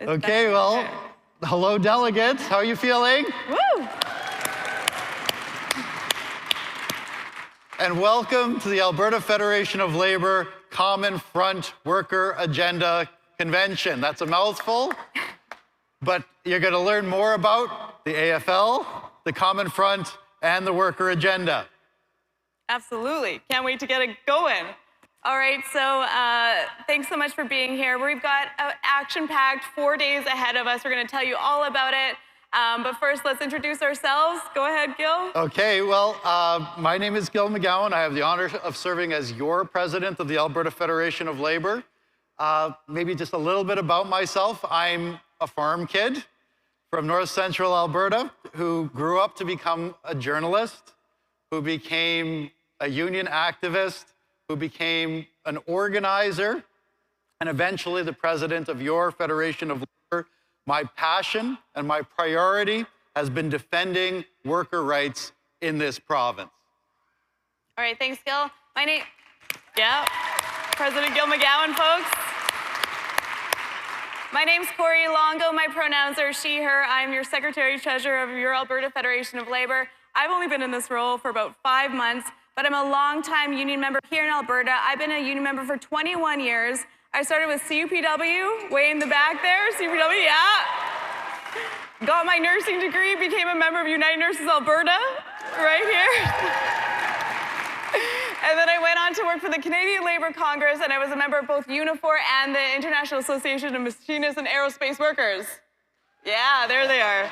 Okay, well, hello delegates. How are you feeling? Woo! And welcome to the Alberta Federation of Labor Common Front Worker Agenda Convention. That's a mouthful, but you're going to learn more about the AFL, the Common Front, and the Worker Agenda. Absolutely. Can't wait to get it going. All right, so thanks so much for being here. We've got an action-packed 4 days ahead of us. We're going to tell you all about it. But first, let's introduce ourselves. Go ahead, Gil. Okay, well, my name is Gil McGowan. I have the honor of serving as your president of the Alberta Federation of Labor. Maybe just a little bit about myself. I'm a farm kid from north central Alberta who grew up to become a journalist, who became a union activist, who became an organizer, and eventually the president of your Federation of Labor. My passion and my priority has been defending worker rights in this province. All right, thanks, Gil. President Gil McGowan, folks. My name's Cori, Longo. My pronouns are she, her. I'm your secretary-treasurer of your Alberta Federation of Labor. I've only been in this role for about 5 months, but I'm a longtime union member here in Alberta. I've been a union member for 21 years. I started with CUPW, way in the back there. CUPW, yeah. Got my nursing degree, became a member of United Nurses Alberta, right here. And then I went on to work for the Canadian Labour Congress, and I was a member of both Unifor and the International Association of Machinists and Aerospace Workers. Yeah, there they are.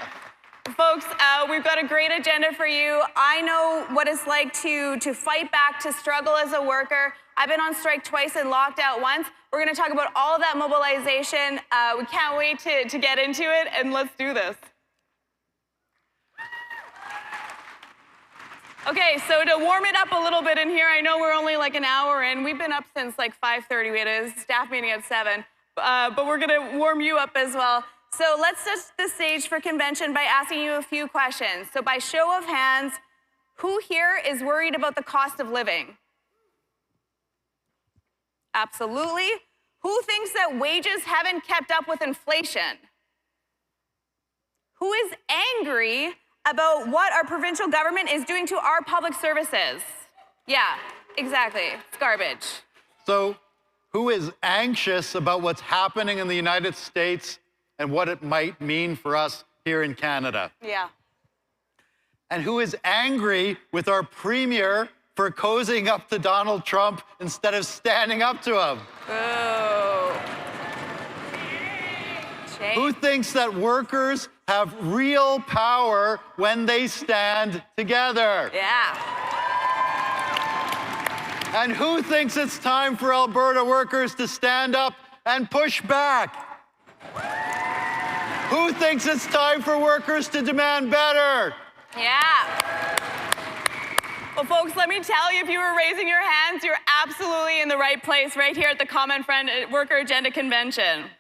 Folks, we've got a great agenda for you. I know what it's like to fight back, to struggle as a worker. I've been on strike twice and locked out once. We're going to talk about all of that mobilization. We can't wait to get into it, and let's do this. Okay, so to warm it up a little bit in here, I know we're only like an hour in. We've been up since like 5:30. We had a staff meeting at 7, but we're going to warm you up as well. So let's set the stage for convention by asking you a few questions. So by show of hands, who here is worried about the cost of living? Absolutely. Who thinks that wages haven't kept up with inflation? Who is angry about what our provincial government is doing to our public services? Yeah, exactly. It's garbage. So who is anxious about what's happening in the United States and what it might mean for us here in Canada? Yeah. And who is angry with our premier for cozying up to Donald Trump instead of standing up to him? Boo. Who thinks that workers have real power when they stand together? Yeah. And who thinks it's time for Alberta workers to stand up and push back? Who thinks it's time for workers to demand better? Yeah. Well, folks, let me tell you, if you were raising your hands, you're absolutely in the right place right here at the Common Front Worker Agenda Convention.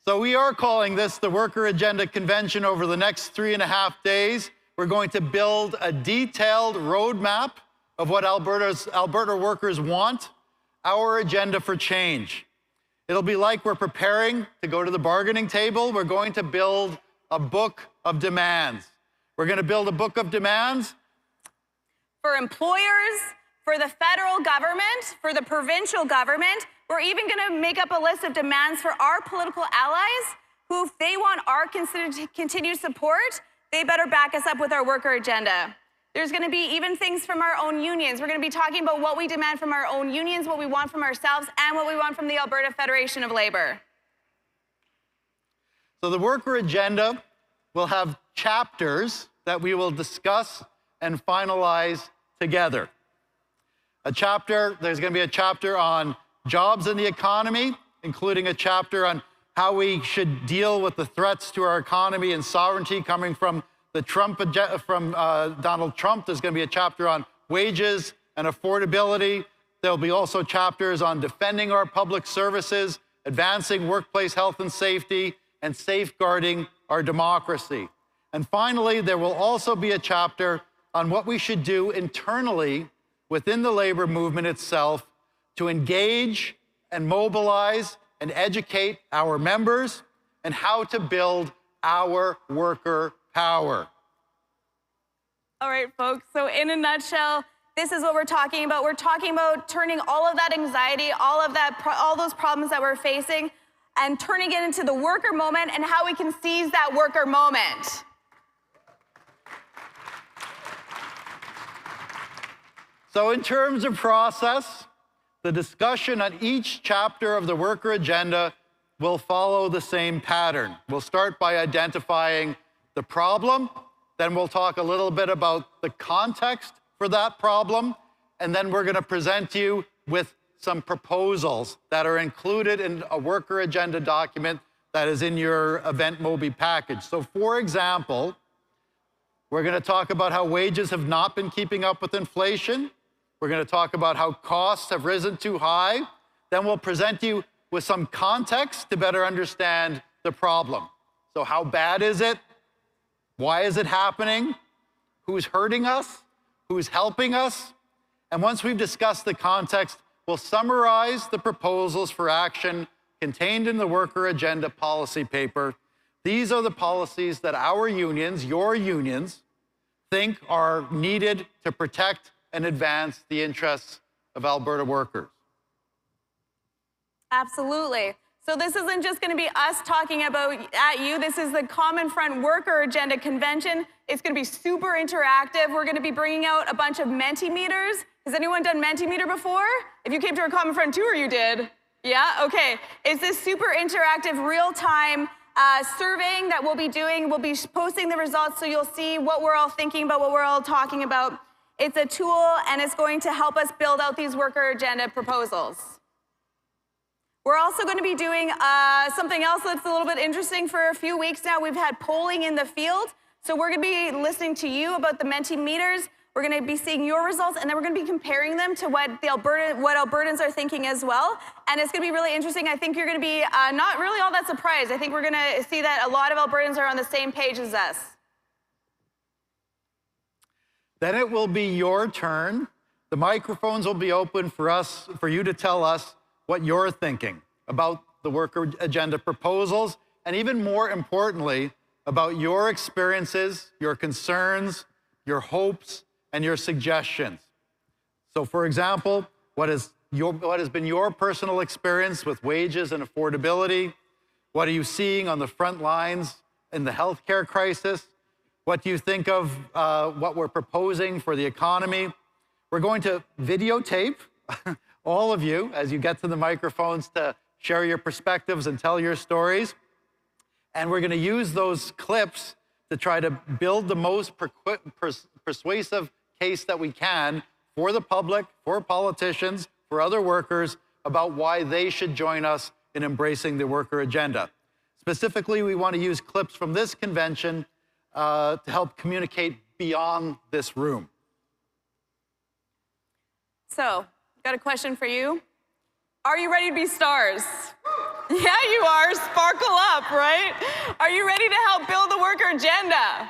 So we are calling this the Worker Agenda Convention over the next 3.5 days. We're going to build a detailed roadmap of what Alberta workers want, our agenda for change. It'll be like we're preparing to go to the bargaining table. We're going to build a book of demands. We're going to build a book of demands for employers, for the federal government, for the provincial government. We're even going to make up a list of demands for our political allies who, if they want our continued support, they better back us up with our worker agenda. There's going to be even things from our own unions. We're going to be talking about what we demand from our own unions, what we want from ourselves, and what we want from the Alberta Federation of Labor. So the worker agenda will have chapters that we will discuss and finalize together. There's going to be a chapter on jobs in the economy, including a chapter on how we should deal with the threats to our economy and sovereignty coming from Donald Trump. There's going to be a chapter on wages and affordability. There'll be also chapters on defending our public services, advancing workplace health and safety, and safeguarding our democracy. And finally, there will also be a chapter on what we should do internally within the labor movement itself to engage and mobilize and educate our members and how to build our worker power. All right, folks, so in a nutshell, this is what we're talking about. We're talking about turning all of that anxiety, all those problems that we're facing, and turning it into the worker moment and how we can seize that worker moment. So in terms of process, the discussion on each chapter of the worker agenda will follow the same pattern. We'll start by identifying the problem, then we'll talk a little bit about the context for that problem, and then we're going to present you with some proposals that are included in a worker agenda document that is in your Event Mobi package. So for example, we're going to talk about how wages have not been keeping up with inflation. We're going to talk about how costs have risen too high. Then we'll present you with some context to better understand the problem. So how bad is it? Why is it happening? Who's hurting us? Who's helping us? And once we've discussed the context, we'll summarize the proposals for action contained in the worker agenda policy paper. These are the policies that our unions, your unions, think are needed to protect and advance the interests of Alberta workers. Absolutely. So this isn't just going to be us talking about at you. This is the Common Front Worker Agenda Convention. It's going to be super interactive. We're going to be bringing out a bunch of Mentimeters. Has anyone done Mentimeter before? If you came to a Common Front tour, you did. Yeah? Okay. It's this super interactive, real-time surveying that we'll be doing. We'll be posting the results so you'll see what we're all thinking about, what we're all talking about. It's a tool, and it's going to help us build out these worker agenda proposals. We're also going to be doing something else that's a little bit interesting. For a few weeks now, we've had polling in the field. So we're going to be listening to you about the Mentimeters. We're going to be seeing your results, and then we're going to be comparing them to what Albertans are thinking as well. And it's going to be really interesting. I think you're going to be not really all that surprised. I think we're going to see that a lot of Albertans are on the same page as us. Then it will be your turn. The microphones will be open for you to tell us what you're thinking about the worker agenda proposals, and even more importantly, about your experiences, your concerns, your hopes, and your suggestions. So for example, what has been your personal experience with wages and affordability? What are you seeing on the front lines in the healthcare crisis? What do you think of what we're proposing for the economy? We're going to videotape all of you as you get to the microphones to share your perspectives and tell your stories. And we're going to use those clips to try to build the most persuasive case that we can for the public, for politicians, for other workers about why they should join us in embracing the worker agenda. Specifically, we want to use clips from this convention to help communicate beyond this room. So, got a question for you. Are you ready to be stars? Yeah, you are. Sparkle up, right? Are you ready to help build the worker agenda?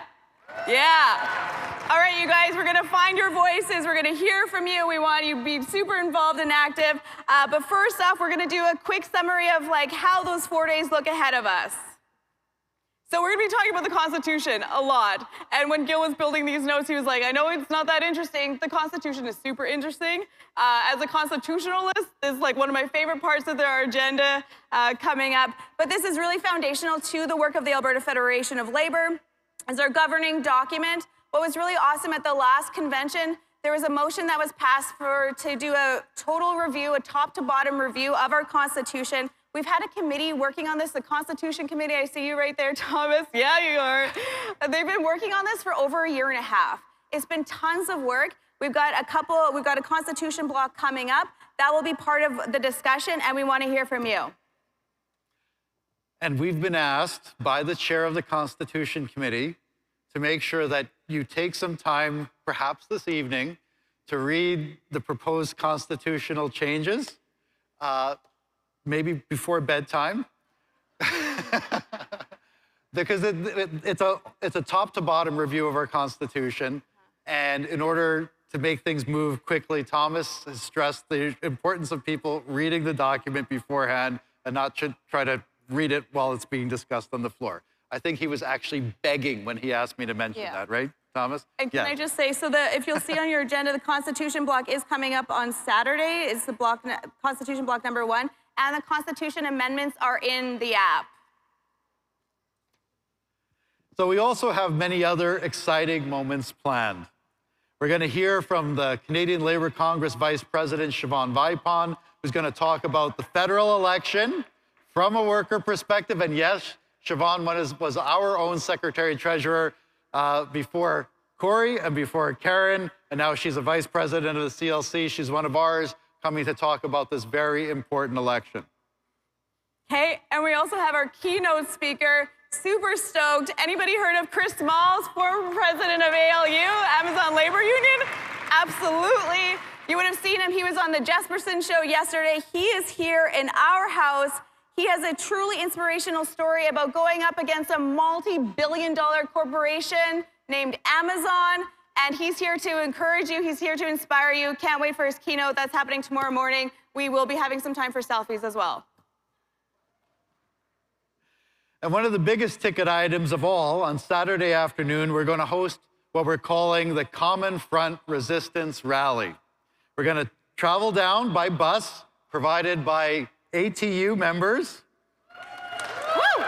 Yeah. All right, you guys, we're going to find your voices. We're going to hear from you. We want you to be super involved and active. But first off, we're going to do a quick summary of how those 4 days look ahead of us. So we're going to be talking about the Constitution a lot. And when Gil was building these notes, he was like, I know it's not that interesting. The Constitution is super interesting. As a constitutionalist, this is one of my favorite parts of our agenda coming up. But this is really foundational to the work of the Alberta Federation of Labour. It's our governing document. What was really awesome at the last convention, there was a motion that was passed to do a total review, a top-to-bottom review of our Constitution. We've had a committee working on this, the Constitution Committee. I see you right there, Thomas. Yeah, you are. They've been working on this for over a year and a half. It's been tons of work. We've got a Constitution block coming up. That will be part of the discussion, and we want to hear from you. And we've been asked by the chair of the Constitution Committee to make sure that you take some time, perhaps this evening, to read the proposed constitutional changes. Maybe before bedtime, because it's a top-to-bottom review of our Constitution, and in order to make things move quickly, Thomas has stressed the importance of people reading the document beforehand and not try to read it while it's being discussed on the floor. I think he was actually begging when he asked me to mention that, right, Thomas? And can I just say, so if you'll see on your agenda, the Constitution block is coming up on Saturday. It's the Constitution block number 1, and the Constitution amendments are in the app. So we also have many other exciting moments planned. We're going to hear from the Canadian Labour Congress Vice President, Siobhan Vipon, who's going to talk about the federal election from a worker perspective. And yes, Siobhan was our own Secretary-Treasurer before Cori and before Karen, and now she's a Vice President of the CLC. She's one of ours, coming to talk about this very important election. Okay, and we also have our keynote speaker, super stoked. Anybody heard of Chris Smalls, former president of ALU, Amazon Labor Union? Absolutely. You would have seen him. He was on the Jesperson show yesterday. He is here in our house. He has a truly inspirational story about going up against a multi-billion-dollar corporation named Amazon, and he's here to encourage you. He's here to inspire you. Can't wait for his keynote. That's happening tomorrow morning. We will be having some time for selfies as well. And one of the biggest ticket items of all, on Saturday afternoon, we're going to host what we're calling the Common Front Resistance Rally. We're going to travel down by bus, provided by ATU members. Woo!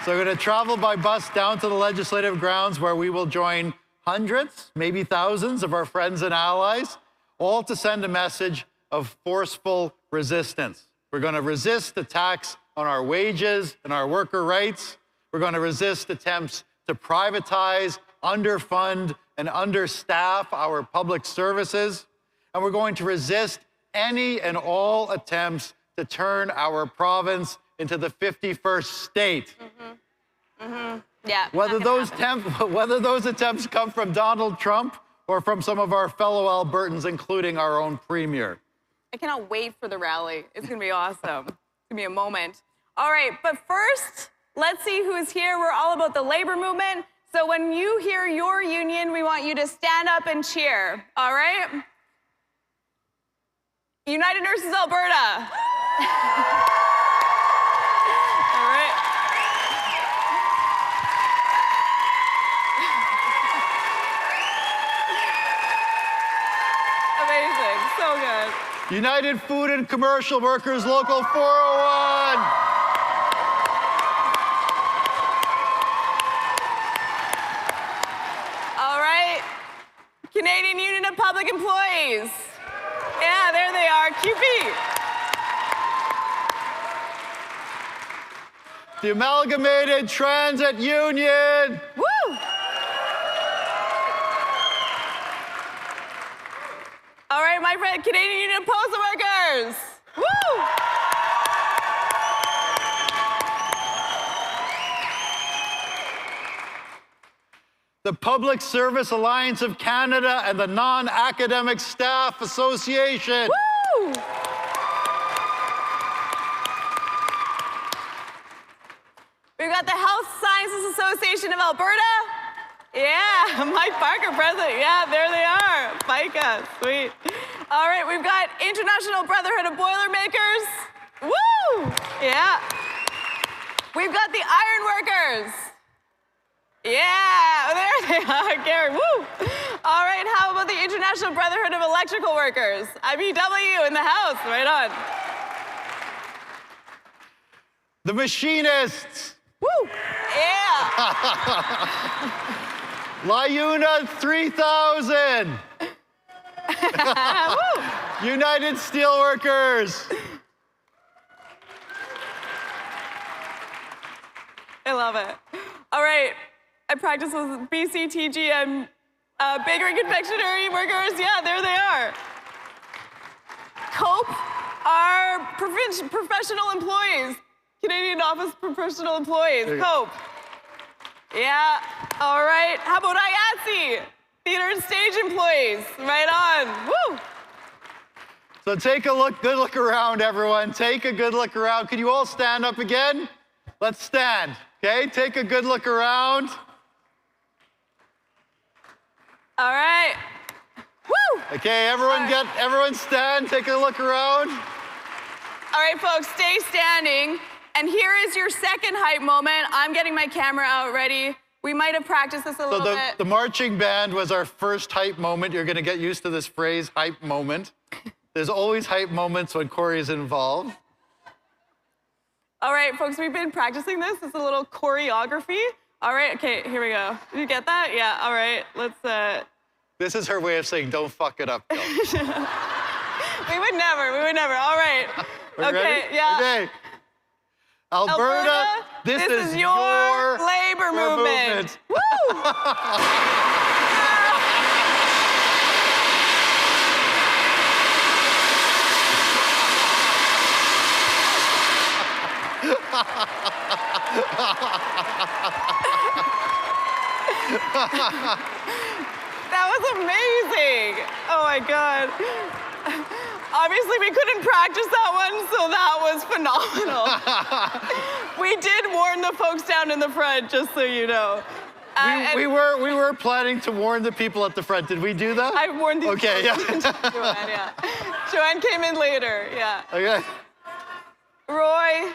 So we're going to travel by bus down to the legislative grounds, where we will join hundreds, maybe thousands of our friends and allies, all to send a message of forceful resistance. We're going to resist attacks on our wages and our worker rights. We're going to resist attempts to privatize, underfund, and understaff our public services. And we're going to resist any and all attempts to turn our province into the 51st state. Yeah. Whether those attempts come from Donald Trump or from some of our fellow Albertans, including our own premier. I cannot wait for the rally. It's going to be awesome. It's going to be a moment. All right, but first, let's see who's here. We're all about the labor movement. So when you hear your union, we want you to stand up and cheer, all right? United Nurses Alberta. All right. Amazing, so good. United Food and Commercial Workers Local 401. All right, Canadian Union of Public Employees. Yeah, there they are, QP. The Amalgamated Transit Union. Woo! All right, my friend, Canadian Union of Postal Workers. Woo! The Public Service Alliance of Canada and the Non-Academic Staff Association. Woo! We've got the Health Sciences Association of Alberta. Yeah, Mike Parker, president. Yeah, there they are. FICA, sweet. All right, we've got International Brotherhood of Boilermakers. Woo! Yeah. We've got the Iron Workers. Yeah, there they are, Gary. Woo! All right, how about the International Brotherhood of Electrical Workers? IBW in the house, right on. The Machinists. Woo! Yeah. LIUNA 3000. United Steelworkers. I love it. All right, I practice with BCTGM bakery confectionery workers. Yeah, there they are. COPE are professional employees. Canadian Office Professional Employees, COPE. Yeah, all right. How about IATSE? Theater and Stage Employees, right on. Woo! So take a good look around, everyone. Take a good look around. Can you all stand up again? Let's stand, okay? Take a good look around. All right. Woo! Okay, everyone stand, take a look around. All right, folks, stay standing. and here is your second hype moment. I'm getting my camera out ready. We might have practiced this a little bit. The marching band was our first hype moment. You're gonna get used to this phrase, hype moment. There's always hype moments when Cori is involved. All right, folks, we've been practicing this. It's a little choreography. All right, okay, here we go. Did you get that? Yeah, all right, let's... This is her way of saying, don't fuck it up, Gil. We would never. All right. Okay, ready? Yeah. Okay. Alberta, this is your labor movement. Woo! That was amazing. Oh my God. Obviously, we couldn't practice that one, so that was phenomenal. We did warn the folks down in the front, just so you know. We were planning to warn the people at the front. Did we do that? I warned these Okay, folks. yeah. Joanne, yeah. Joanne came in later, yeah. Okay. Roy,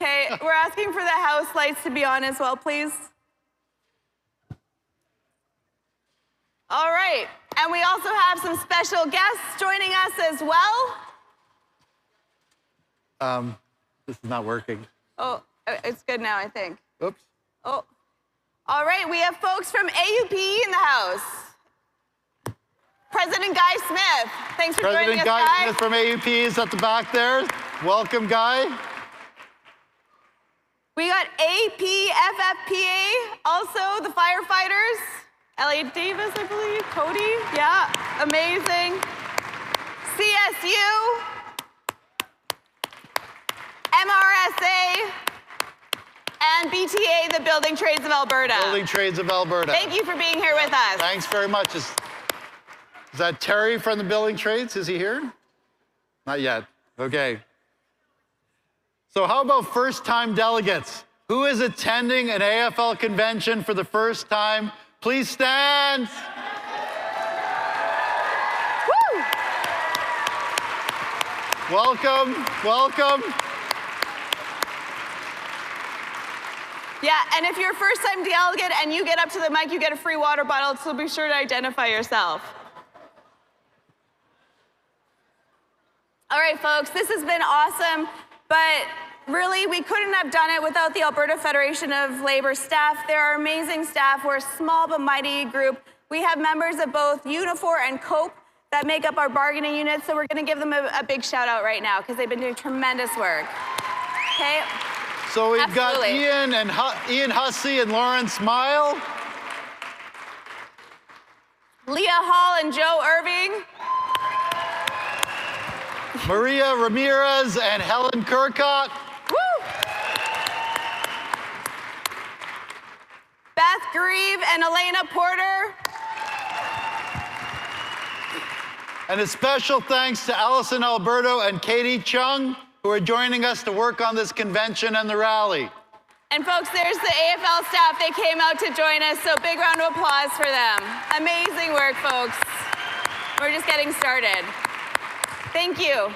okay, we're asking for the house lights to be on as well, please. All right, and we also have some special guests joining us as well. This is not working. Oh, it's good now, I think. Oops. Oh, all right, we have folks from AUP in the house. President Guy Smith, thanks for joining us, President Guy Smith from AUP is at the back there. Welcome, Guy. We got APFFPA, also the firefighters. Elliot Davis, I believe, Cody, yeah, amazing. CSU, MRSA, and BTA, the Building Trades of Alberta. Building Trades of Alberta. Thank you for being here with us. Thanks very much. Is that Terry from the Building Trades? Is he here? Not yet. Okay. So how about first-time delegates? Who is attending an AFL convention for the first time? Please stand. Woo! Welcome, welcome. Yeah, and if you're a first-time delegate and you get up to the mic, you get a free water bottle, so be sure to identify yourself. All right, folks, this has been awesome, but really, we couldn't have done it without the Alberta Federation of Labour staff. They're amazing staff. We're a small but mighty group. We have members of both Unifor and COPE that make up our bargaining unit, so we're gonna give them a big shout out right now because they've been doing tremendous work. Okay? So we've Absolutely. got Ian Hussey and Lauren Smile. Leah Hall and Joe Irving. Maria Ramirez and Helen Kirkott. Woo! Beth Grieve and Elena Porter. And a special thanks to Allison Alberto and Katie Chung, who are joining us to work on this convention and the rally. And folks, there's the AFL staff. They came out to join us, so big round of applause for them. Amazing work, folks. We're just getting started. Thank you.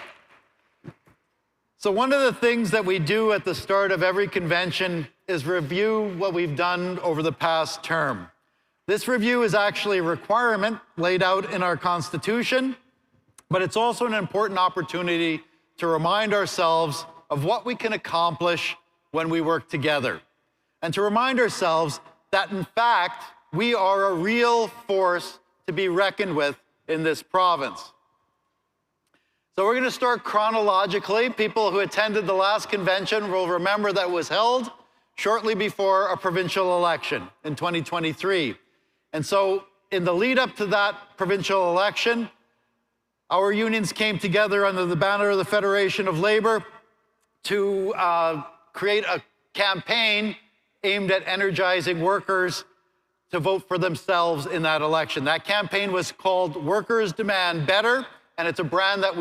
So one of the things that we do at the start of every convention is review what we've done over the past term. This review is actually a requirement laid out in our Constitution, but it's also an important opportunity to remind ourselves of what we can accomplish when we work together, and to remind ourselves that, in fact, we are a real force to be reckoned with in this province. So we're going to start chronologically. People who attended the last convention will remember that it was held shortly before a provincial election in 2023. And so in the lead up to that provincial election, our unions came together under the banner of the Federation of Labour to create a campaign aimed at energizing workers to vote for themselves in that election. That campaign was called Workers Demand Better, and it's a brand that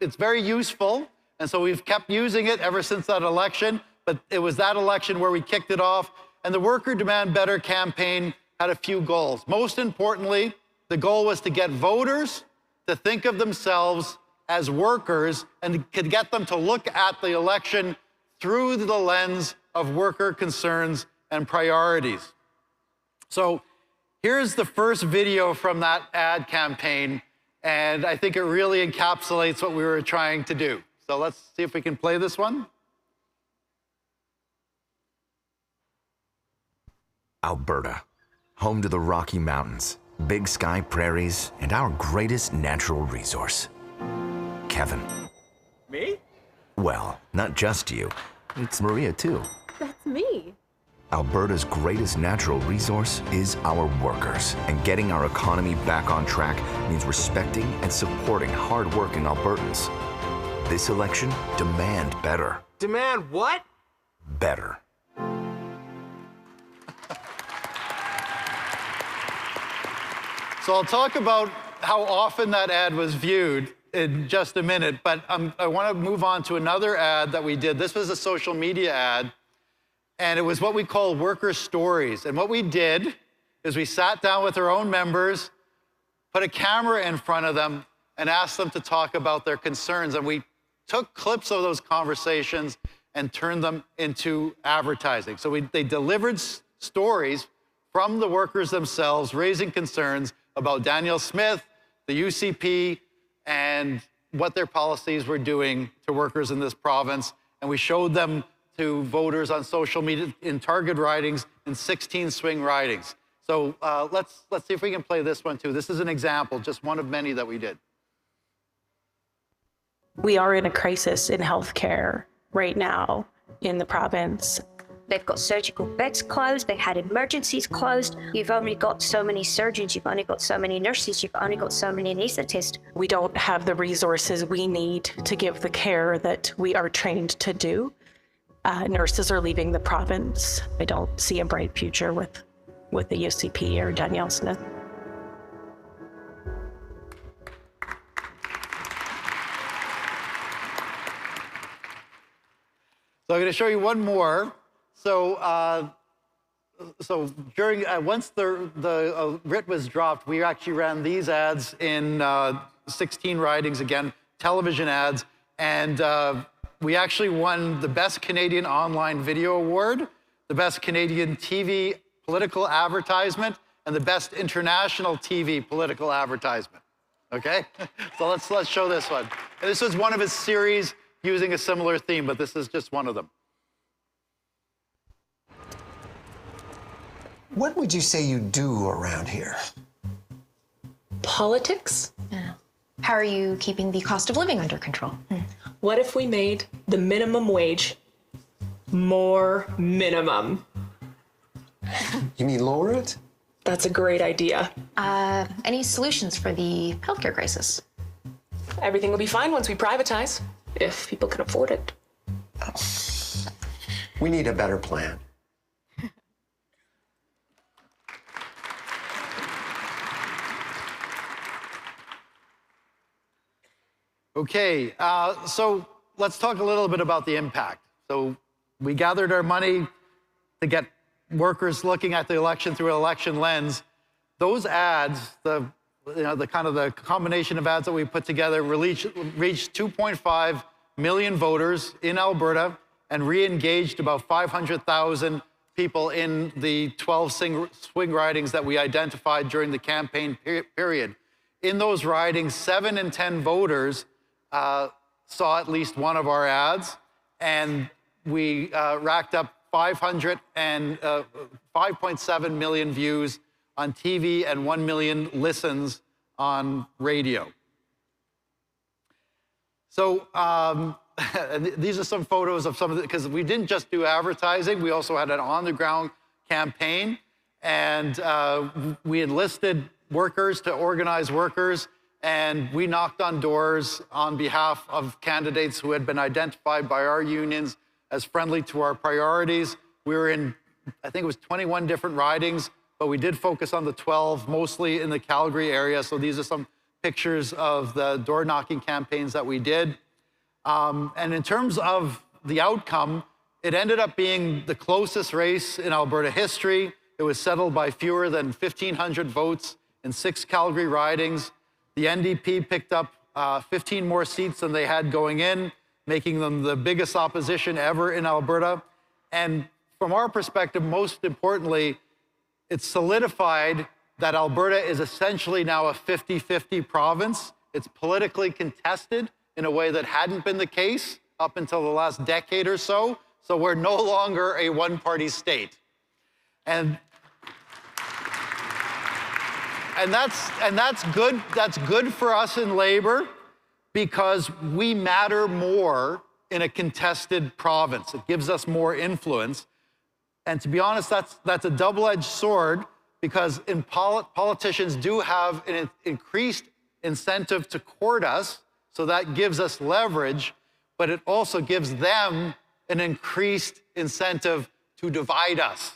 it's very useful, and so we've kept using it ever since that election, but it was that election where we kicked it off, and the Worker Demand Better campaign had a few goals. Most importantly, the goal was to get voters to think of themselves as workers and to get them to look at the election through the lens of worker concerns and priorities. So here's the first video from that ad campaign, and I think it really encapsulates what we were trying to do. So let's see if we can play this one. Alberta, home to the Rocky Mountains, Big Sky prairies, and our greatest natural resource. Kevin. Me? Well, not just you. It's Maria, too. That's me. Alberta's greatest natural resource is our workers. And getting our economy back on track means respecting and supporting hard-working Albertans. This election, demand better. Demand what? Better. So I'll talk about how often that ad was viewed in just a minute, but I want to move on to another ad that we did. This was a social media ad, and it was what we call worker stories. And what we did is we sat down with our own members, put a camera in front of them, and asked them to talk about their concerns. And we took clips of those conversations and turned them into advertising. So they delivered stories from the workers themselves, raising concerns about Danielle Smith, the UCP, and what their policies were doing to workers in this province. And we showed them to voters on social media in target ridings in 16 swing ridings. So let's see if we can play this one too. This is an example, just one of many that we did. We are in a crisis in healthcare right now in the province. They've got surgical beds closed, they had emergencies closed. You've only got so many surgeons, you've only got so many nurses, you've only got so many anaesthetists. We don't have the resources we need to give the care that we are trained to do. Nurses are leaving the province. I don't see a bright future with the UCP or Danielle Smith. So I'm going to show you one more. So, during once the writ was dropped, we actually ran these ads in 16 ridings again, television ads, and we actually won the Best Canadian Online Video Award, the Best Canadian TV Political Advertisement, and the Best International TV Political Advertisement. Okay, so let's show this one. And this was one of his series using a similar theme, but this is just one of them. What would you say you do around here? Politics? Yeah. How are you keeping the cost of living under control? What if we made the minimum wage more minimum? You mean lower it? That's a great idea. Any solutions for the healthcare crisis? Everything will be fine once we privatize, if people can afford it. We need a better plan. Okay, so let's talk a little bit about the impact. So we gathered our money to get workers looking at the election through an election lens. Those ads, the combination of ads that we put together reached 2.5 million voters in Alberta and re-engaged about 500,000 people in the 12 swing ridings that we identified during the campaign period. In those ridings, 7 in 10 voters saw at least one of our ads, and we racked up 5.7 million views on TV and 1 million listens on radio. So these are some photos of some of the, because we didn't just do advertising, we also had an on-the-ground campaign, and we enlisted workers to organize workers, and we knocked on doors on behalf of candidates who had been identified by our unions as friendly to our priorities. We were in, I think it was 21 different ridings, but we did focus on the 12, mostly in the Calgary area. So these are some pictures of the door knocking campaigns that we did. And in terms of the outcome, it ended up being the closest race in Alberta history. It was settled by fewer than 1,500 votes in 6 Calgary ridings. The NDP picked up 15 more seats than they had going in. making them the biggest opposition ever in Alberta. And from our perspective, most importantly, it's solidified that Alberta is essentially now a 50-50 province. It's politically contested in a way that hadn't been the case up until the last decade or so. So we're no longer a one-party state. And that's good. That's good for us in Labor because we matter more in a contested province. It gives us more influence. And to be honest, that's a double-edged sword because politicians do have an increased incentive to court us, so that gives us leverage, but it also gives them an increased incentive to divide us,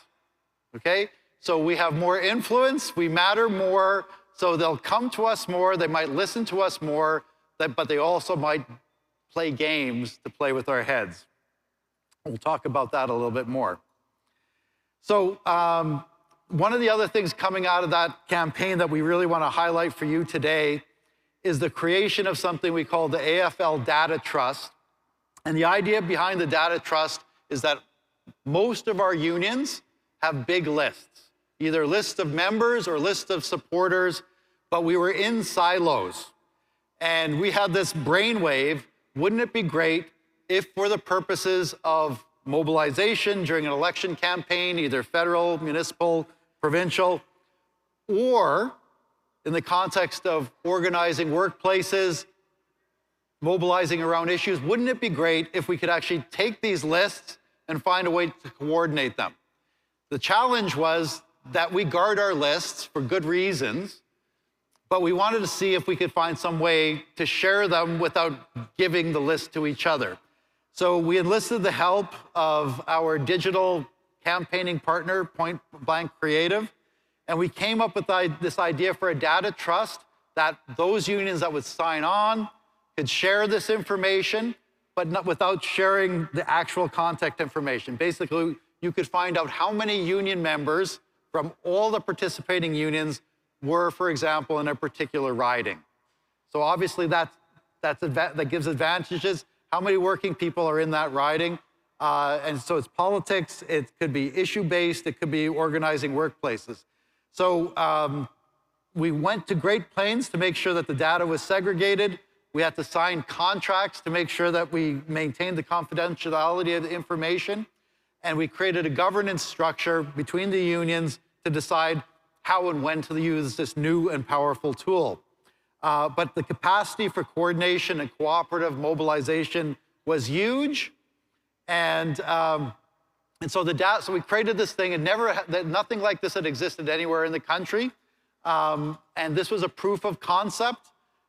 okay? So we have more influence, we matter more, so they'll come to us more, they might listen to us more, but they also might play games to play with our heads. We'll talk about that a little bit more. So one of the other things coming out of that campaign that we really want to highlight for you today is the creation of something we call the AFL Data Trust. And the idea behind the Data Trust is that most of our unions have big lists, either lists of members or lists of supporters, but we were in silos. And we had this brainwave, wouldn't it be great if for the purposes of mobilization during an election campaign, either federal, municipal, provincial, or in the context of organizing workplaces, mobilizing around issues, wouldn't it be great if we could actually take these lists and find a way to coordinate them? The challenge was that we guard our lists for good reasons, but we wanted to see if we could find some way to share them without giving the list to each other. So we enlisted the help of our digital campaigning partner, Point Blank Creative, and we came up with this idea for a data trust that those unions that would sign on could share this information, but not without sharing the actual contact information. Basically, you could find out how many union members from all the participating unions were, for example, in a particular riding. So obviously that gives advantages. How many working people are in that riding? And so it's politics, it could be issue-based, it could be organizing workplaces. So we went to great pains to make sure that the data was segregated. We had to sign contracts to make sure that we maintained the confidentiality of the information. And we created a governance structure between the unions to decide how and when to use this new and powerful tool. But the capacity for coordination and cooperative mobilization was huge. And so we created this thing, and nothing like this had existed anywhere in the country. And this was a proof of concept.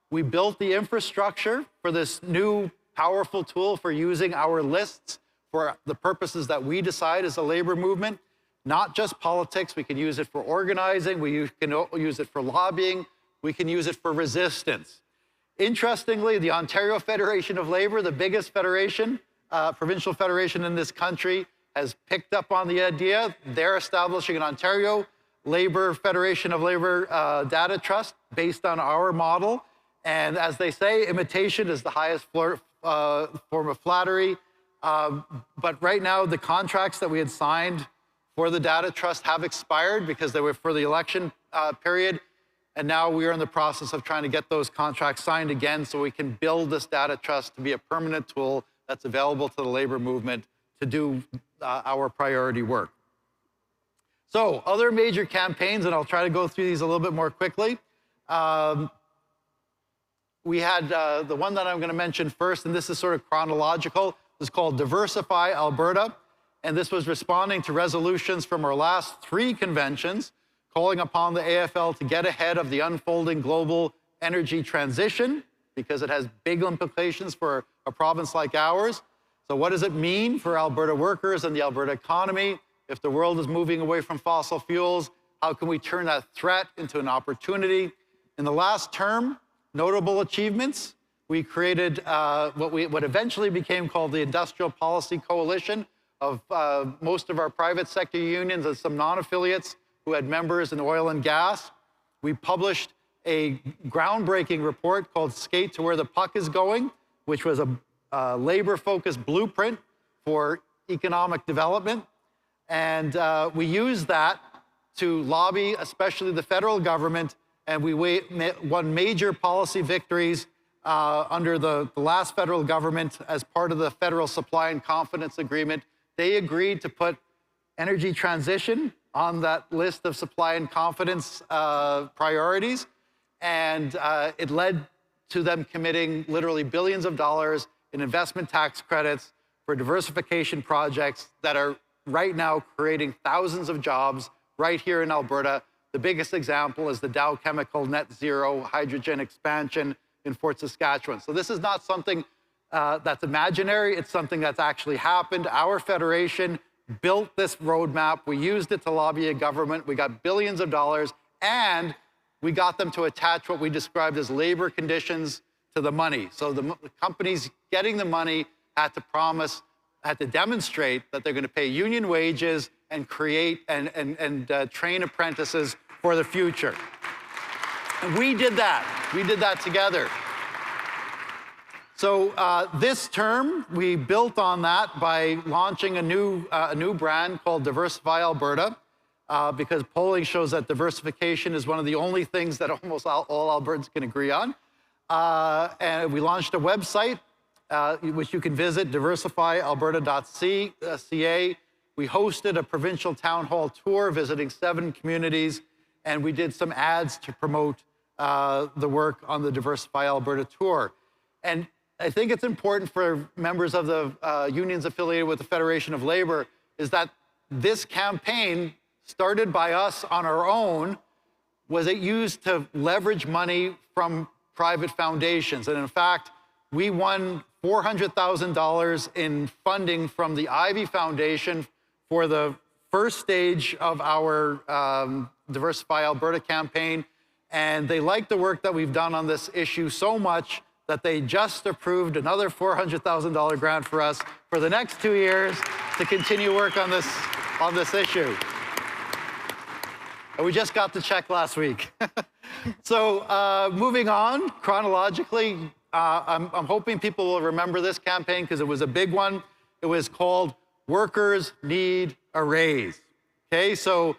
We built the infrastructure for this new powerful tool for using our lists for the purposes that we decide as a labor movement, not just politics. We can use it for organizing, we can use it for lobbying, we can use it for resistance. Interestingly, the Ontario Federation of Labor, the biggest federation, provincial federation in this country, has picked up on the idea. They're establishing an Ontario Federation of Labor Data Trust based on our model. And as they say, imitation is the highest form of flattery. But right now, the contracts that we had signed for the data trust have expired because they were for the election period. And now we are in the process of trying to get those contracts signed again so we can build this data trust to be a permanent tool that's available to the labor movement to do our priority work. So other major campaigns, and I'll try to go through these a little bit more quickly. We had the one that I'm going to mention first, and this is sort of chronological. This is called Diversify Alberta, and this was responding to resolutions from our last 3 conventions, calling upon the AFL to get ahead of the unfolding global energy transition because it has big implications for a province like ours. So what does it mean for Alberta workers and the Alberta economy? If the world is moving away from fossil fuels, how can we turn that threat into an opportunity? In the last term, notable achievements, we created what eventually became called the Industrial Policy Coalition of most of our private sector unions and some non-affiliates who had members in oil and gas. We published a groundbreaking report called Skate to Where the Puck is Going, which was a labor-focused blueprint for economic development. And we used that to lobby, especially the federal government, and we won major policy victories under the last federal government as part of the Federal Supply and Confidence Agreement. They agreed to put energy transition on that list of supply and confidence priorities, and it led to them committing literally billions of dollars in investment tax credits for diversification projects that are right now creating thousands of jobs right here in Alberta. The biggest example is the Dow Chemical net zero hydrogen expansion in Fort Saskatchewan. So this is not something that's imaginary, it's something that's actually happened. Our federation built this roadmap, we used it to lobby a government, we got billions of dollars, and we got them to attach what we described as labor conditions to the money. So the companies getting the money had to demonstrate that they're going to pay union wages and create and train apprentices for the future. And we did that. We did that together. So this term, we built on that by launching a new brand called Diversify Alberta, because polling shows that diversification is one of the only things that almost all Albertans can agree on. And we launched a website, which you can visit, diversifyalberta.ca. We hosted a provincial town hall tour visiting 7 communities, and we did some ads to promote the work on the Diversify Alberta tour. And I think it's important for members of the unions affiliated with the Federation of Labor is that this campaign, started by us on our own, was it used to leverage money from private foundations. And in fact, we won $400,000 in funding from the Ivy Foundation for the first stage of our Diversify Alberta campaign. And they like the work that we've done on this issue so much that they just approved another $400,000 grant for us for the next 2 years to continue work on this issue. And we just got the check last week. So moving on chronologically, I'm hoping people will remember this campaign because it was a big one. It was called Workers Need a Raise. Okay, so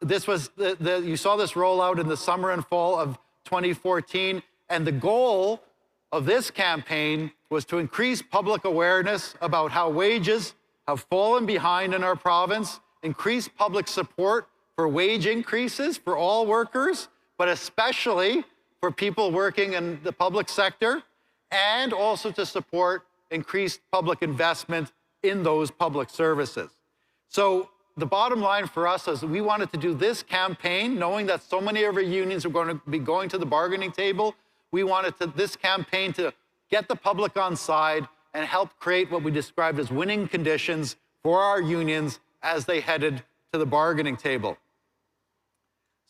this was, you saw this roll out in the summer and fall of 2014. And the goal of this campaign was to increase public awareness about how wages have fallen behind in our province, increase public support for wage increases for all workers, but especially for people working in the public sector, and also to support increased public investment in those public services. So the bottom line for us is we wanted to do this campaign, knowing that so many of our unions are going to be going to the bargaining table. We wanted this campaign to get the public on side and help create what we described as winning conditions for our unions as they headed to the bargaining table.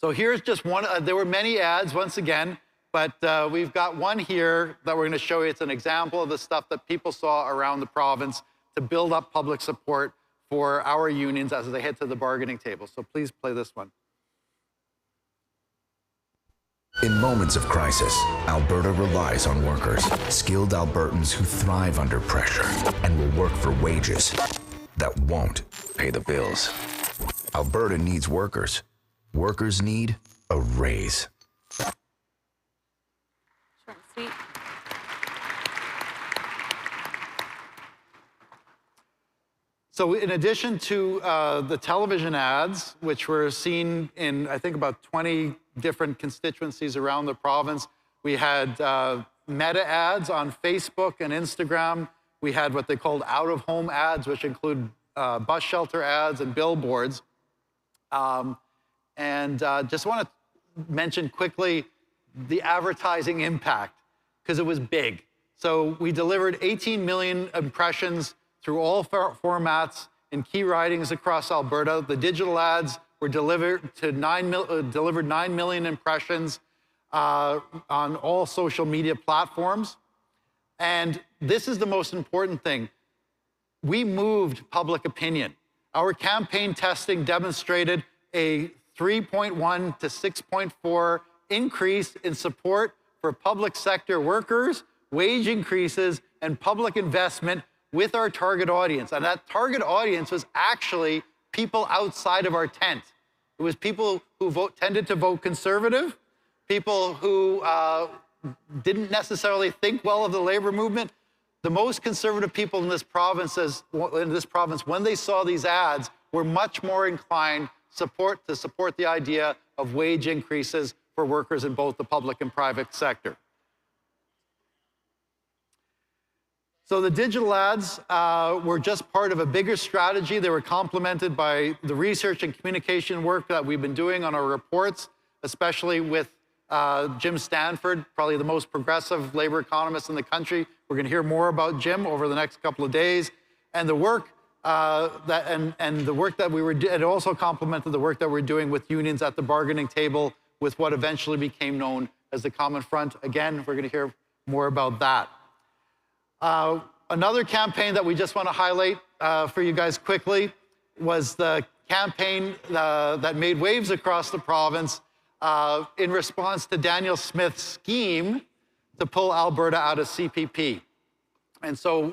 So here's just one, there were many ads once again, but we've got one here that we're going to show you. It's an example of the stuff that people saw around the province to build up public support for our unions as they head to the bargaining table. So please play this one. In moments of crisis, Alberta relies on workers, skilled Albertans who thrive under pressure and will work for wages that won't pay the bills. Alberta needs workers. Workers need a raise. Short and sweet. So in addition to the television ads, which were seen in, I think, about 20 different constituencies around the province, we had meta ads on Facebook and Instagram. We had what they called out-of-home ads, which include bus shelter ads and billboards. Just want to mention quickly the advertising impact, because it was big. So we delivered 18 million impressions through all formats in key ridings across Alberta. The digital ads were delivered 9 million impressions on all social media platforms. And this is the most important thing. We moved public opinion. Our campaign testing demonstrated a 3.1 to 6.4 increase in support for public sector workers, wage increases, and public investment with our target audience. And that target audience was actually people outside of our tent. It was people who tended to vote conservative, people who didn't necessarily think well of the labor movement. The most conservative people in this province, when they saw these ads, were much more inclined to support the idea of wage increases for workers in both the public and private sector. So the digital ads were just part of a bigger strategy. They were complemented by the research and communication work that we've been doing on our reports, especially with Jim Stanford, probably the most progressive labor economist in the country. We're going to hear more about Jim over the next couple of days. And the work it also complemented the work that we're doing with unions at the bargaining table with what eventually became known as the Common Front. Again, we're going to hear more about that. Another campaign that we just want to highlight for you guys quickly was the campaign that made waves across the province in response to Daniel Smith's scheme to pull Alberta out of CPP. And so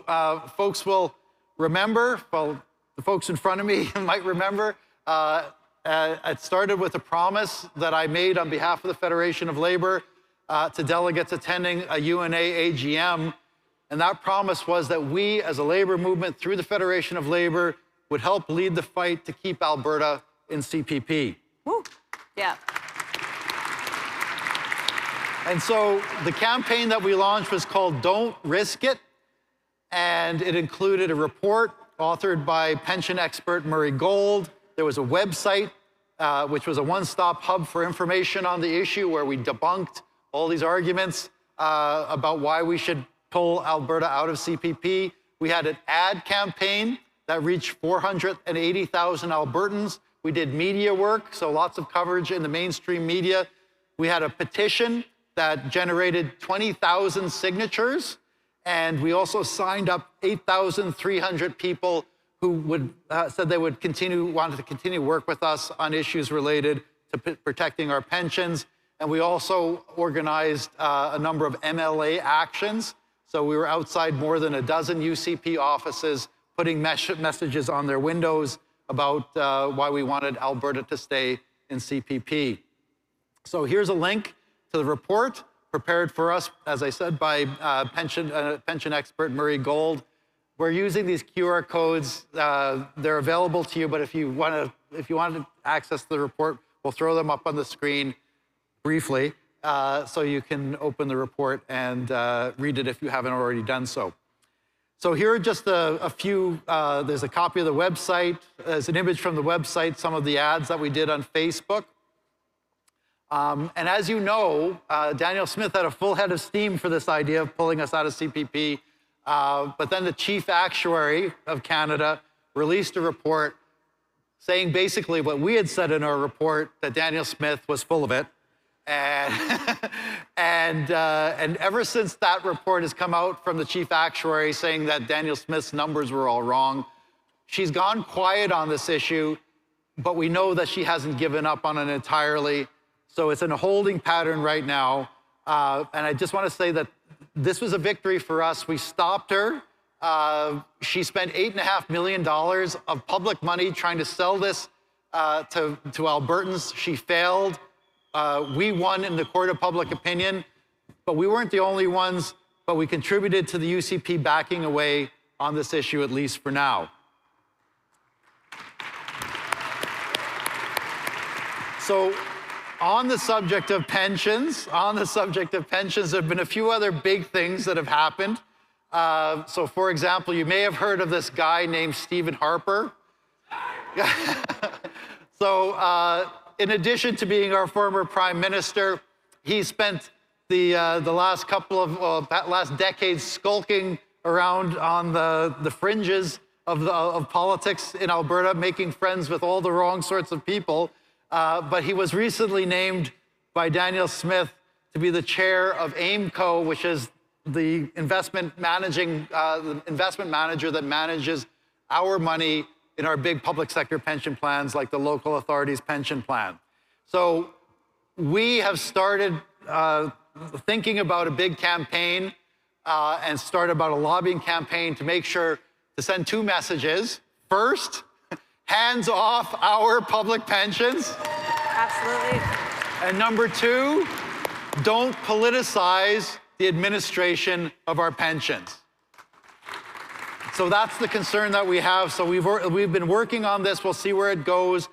folks will remember, well, the folks in front of me might remember, it started with a promise that I made on behalf of the Federation of Labor to delegates attending a UNA AGM. And that promise was that we, as a labor movement through the Federation of Labor, would help lead the fight to keep Alberta in CPP. Woo. Yeah. And so the campaign that we launched was called Don't Risk It. And it included a report authored by pension expert Murray Gold. There was a website, which was a one-stop hub for information on the issue, where we debunked all these arguments about why we should pull Alberta out of CPP. We had an ad campaign that reached 480,000 Albertans. We did media work, so lots of coverage in the mainstream media. We had a petition that generated 20,000 signatures, and we also signed up 8,300 people who said they would wanted to continue work with us on issues related to protecting our pensions. And we also organized a number of MLA actions. So we were outside more than a dozen UCP offices, putting messages on their windows about why we wanted Alberta to stay in CPP. So here's a link to the report prepared for us, as I said, by pension expert Murray Gold. We're using these QR codes. They're available to you, but if you want to access the report, we'll throw them up on the screen briefly, so you can open the report and read it if you haven't already done so. So here are just a few, there's a copy of the website, there's an image from the website, some of the ads that we did on Facebook. And as you know, Daniel Smith had a full head of steam for this idea of pulling us out of CPP, but then the chief actuary of Canada released a report saying basically what we had said in our report, that Daniel Smith was full of it. And ever since that report has come out from the chief actuary saying that Daniel Smith's numbers were all wrong, she's gone quiet on this issue, but we know that she hasn't given up on it entirely. So it's in a holding pattern right now. And I just want to say that this was a victory for us. We stopped her. She spent $8.5 million of public money trying to sell this to Albertans. She failed. We won in the court of public opinion, but we weren't the only ones, but we contributed to the UCP backing away on this issue, at least for now. So on the subject of pensions, there have been a few other big things that have happened. So for example, you may have heard of this guy named Stephen Harper. So in addition to being our former prime minister, he spent the last couple of last decades skulking around on the fringes of politics in Alberta, making friends with all the wrong sorts of people. But he was recently named by Daniel Smith to be the chair of AIMCO, which is the investment manager that manages our money in our big public sector pension plans, like the local authorities pension plan. So we have started thinking about a big campaign and started about a lobbying campaign to make sure to send two messages. First, hands off our public pensions. Absolutely. And number two, don't politicize the administration of our pensions. So that's the concern that we have. So we've been working on this. We'll see where it goes.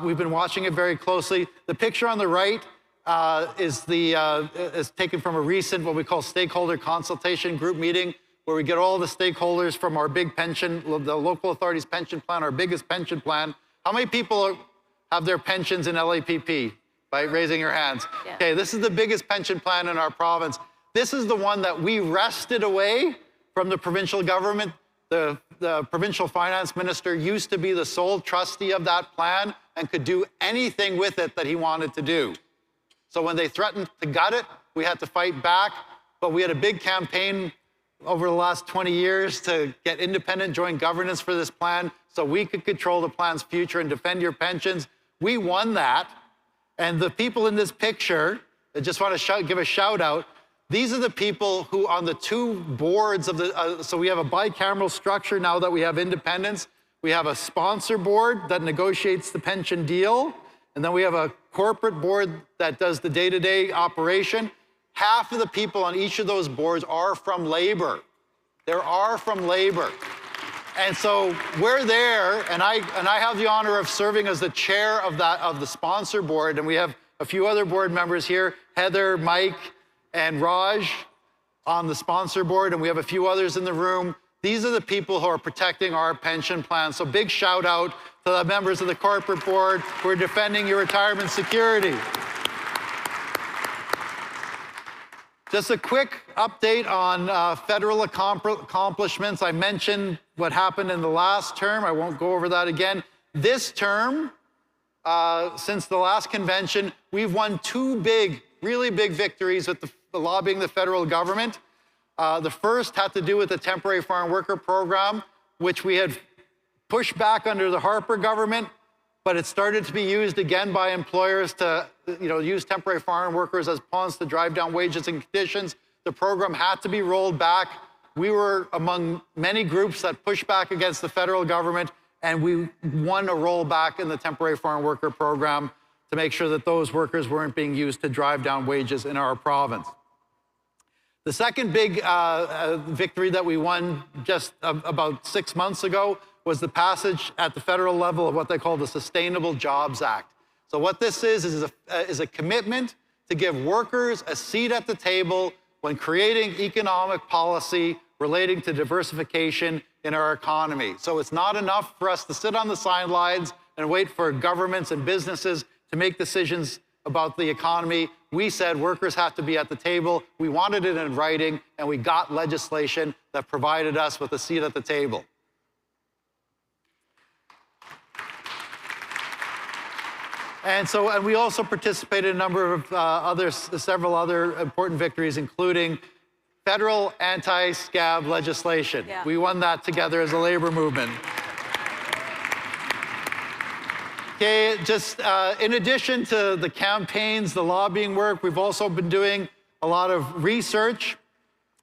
We've been watching it very closely. The picture on the right is taken from a recent, what we call stakeholder consultation group meeting, where we get all the stakeholders from our big pension, the local authorities pension plan, our biggest pension plan. How many people have their pensions in LAPP? By raising your hands. Yeah. Okay, this is the biggest pension plan in our province. This is the one that we wrested away from the provincial government. The provincial finance minister used to be the sole trustee of that plan and could do anything with it that he wanted to do. So when they threatened to gut it, we had to fight back, but we had a big campaign over the last 20 years to get independent joint governance for this plan so we could control the plan's future and defend your pensions. We won that. And the people in this picture, I just want to give a shout out. These are the people who on the two boards of the, so we have a bicameral structure now that we have independence. We have a sponsor board that negotiates the pension deal. And then we have a corporate board that does the day-to-day operation. Half of the people on each of those boards are from Labor. They are from Labor. And so we're there, and I have the honor of serving as the chair of the sponsor board, and we have a few other board members here, Heather, Mike, and Raj on the sponsor board, and we have a few others in the room. These are the people who are protecting our pension plan. So big shout out to the members of the corporate board who are defending your retirement security. Just a quick update on federal accomplishments. I mentioned what happened in the last term. I won't go over that again. This term, since the last convention, we've won two really big victories with the lobbying the federal government. The first had to do with the temporary foreign worker program, which we had pushed back under the Harper government, but it started to be used again by employers to use temporary foreign workers as pawns to drive down wages and conditions. The program had to be rolled back. We were among many groups that pushed back against the federal government, and we won a rollback in the temporary foreign worker program to make sure that those workers weren't being used to drive down wages in our province. The second big victory that we won just about 6 months ago was the passage at the federal level of what they call the Sustainable Jobs Act. So what this is a commitment to give workers a seat at the table when creating economic policy relating to diversification in our economy. So it's not enough for us to sit on the sidelines and wait for governments and businesses to make decisions about the economy. We said workers have to be at the table. We wanted it in writing, and we got legislation that provided us with a seat at the table. And we also participated in a number of several other important victories, including federal anti-scab legislation. Yeah. We won that together as a labor movement. Okay, just in addition to the campaigns, the lobbying work, we've also been doing a lot of research.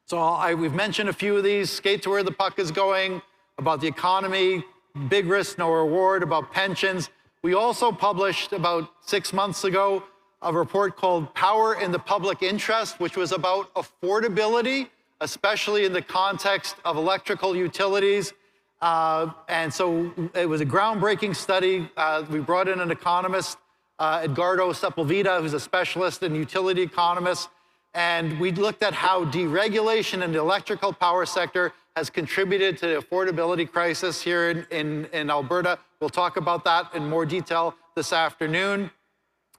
So we've mentioned a few of these: skate to where the puck is going, about the economy, big risk, no reward, about pensions. We also published about 6 months ago a report called Power in the Public Interest, which was about affordability, especially in the context of electrical utilities. And so it was a groundbreaking study. We brought in an economist, Edgardo Sepulveda, who's a specialist in utility economists. And we looked at how deregulation in the electrical power sector has contributed to the affordability crisis here in Alberta. We'll talk about that in more detail this afternoon.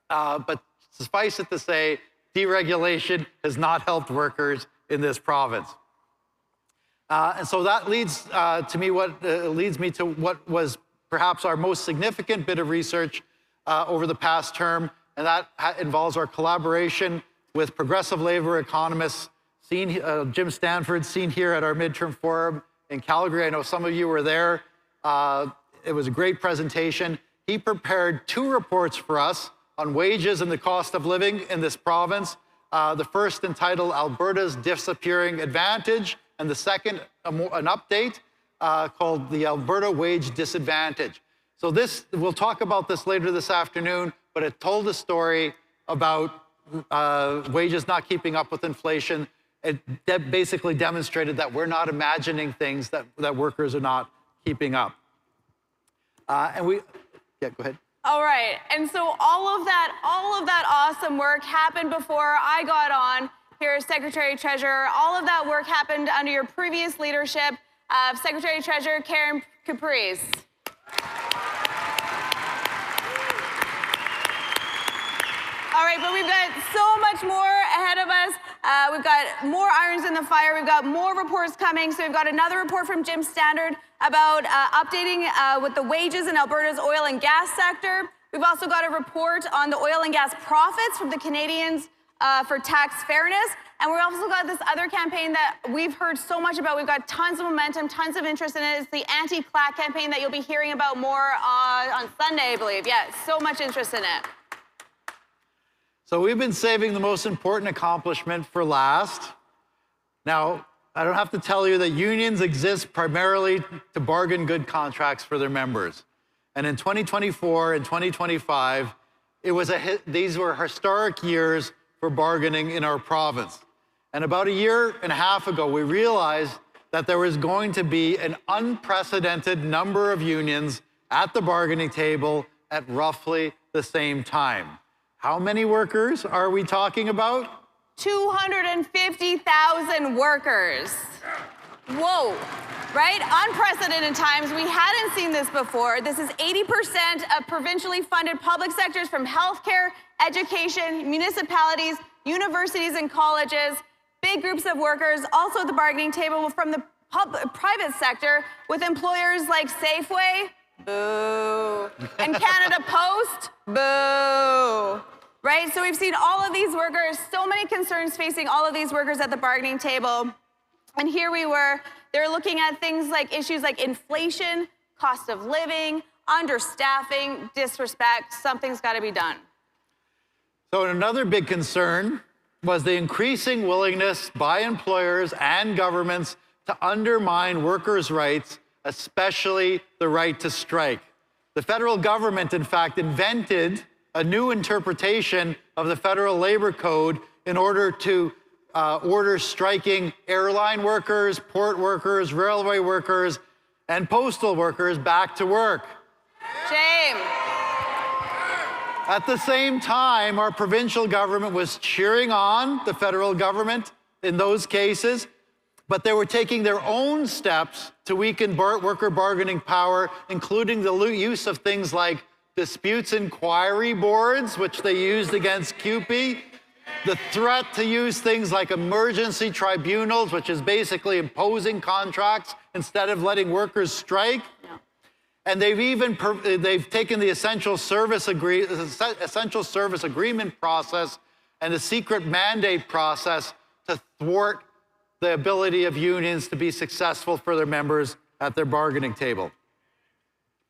But suffice it to say, deregulation has not helped workers in this province. And so that leads me to what was perhaps our most significant bit of research over the past term, and that involves our collaboration with progressive labor economists, Jim Stanford, seen here at our midterm forum in Calgary. I know some of you were there. It was a great presentation. He prepared 2 reports for us on wages and the cost of living in this province. The first entitled Alberta's Disappearing Advantage, and the second, an update called the Alberta Wage Disadvantage. So we'll talk about this later this afternoon, but it told a story about wages not keeping up with inflation. It basically demonstrated that we're not imagining things that workers are not keeping up. Yeah, go ahead. All right, and so all of that awesome work happened before I got on here as Secretary Treasurer. All of that work happened under your previous leadership of Secretary Treasurer Karen Caprice. All right, but we've got so much more ahead of us. We've got more irons in the fire. We've got more reports coming. So we've got another report from Jim Standard about updating with the wages in Alberta's oil and gas sector. We've also got a report on the oil and gas profits from the Canadians for tax fairness. And we've also got this other campaign that we've heard so much about. We've got tons of momentum, tons of interest in it. It's the anti-clack campaign that you'll be hearing about more on Sunday, I believe. Yeah, so much interest in it. So we've been saving the most important accomplishment for last. Now, I don't have to tell you that unions exist primarily to bargain good contracts for their members. And in 2024 and 2025, these were historic years for bargaining in our province. And about a year and a half ago, we realized that there was going to be an unprecedented number of unions at the bargaining table at roughly the same time. How many workers are we talking about? 250,000 workers. Whoa, right? Unprecedented times. We hadn't seen this before. This is 80% of provincially funded public sectors from healthcare, education, municipalities, universities and colleges, big groups of workers, also at the bargaining table from the private sector with employers like Safeway, boo, and Canada Post, boo. Right, so we've seen all of these workers, so many concerns facing all of these workers at the bargaining table. And here we were, they're looking at things like issues like inflation, cost of living, understaffing, disrespect. Something's got to be done. So another big concern was the increasing willingness by employers and governments to undermine workers' rights, especially the right to strike. The federal government, in fact, invented a new interpretation of the Federal Labor Code in order to order striking airline workers, port workers, railway workers, and postal workers back to work. Shame. At the same time, our provincial government was cheering on the federal government in those cases, but they were taking their own steps to weaken worker bargaining power, including the use of things like disputes inquiry boards, which they used against CUPE, the threat to use things like emergency tribunals, which is basically imposing contracts instead of letting workers strike. Yeah. And they've taken the essential service agreement process and the secret mandate process to thwart the ability of unions to be successful for their members at their bargaining table.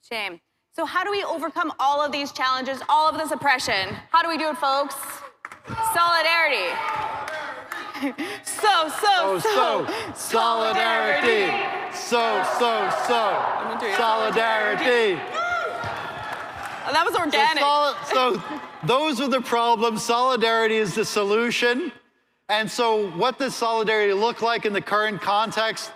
Shame. So how do we overcome all of these challenges, all of this oppression? How do we do it, folks? Solidarity. So. Solidarity. So. Solidarity. Oh, that was organic. So those are the problems. Solidarity is the solution. And so what does solidarity look like in the current context?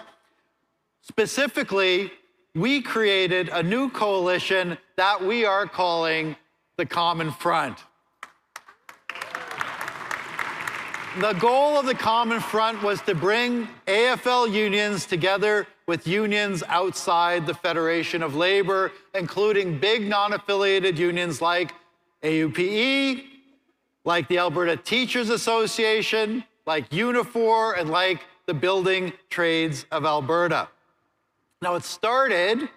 Specifically, we created a new coalition that we are calling the Common Front. The goal of the Common Front was to bring AFL unions together with unions outside the Federation of Labor, including big non-affiliated unions like AUPE, like the Alberta Teachers Association, like Unifor, and like the Building Trades of Alberta. Now, it started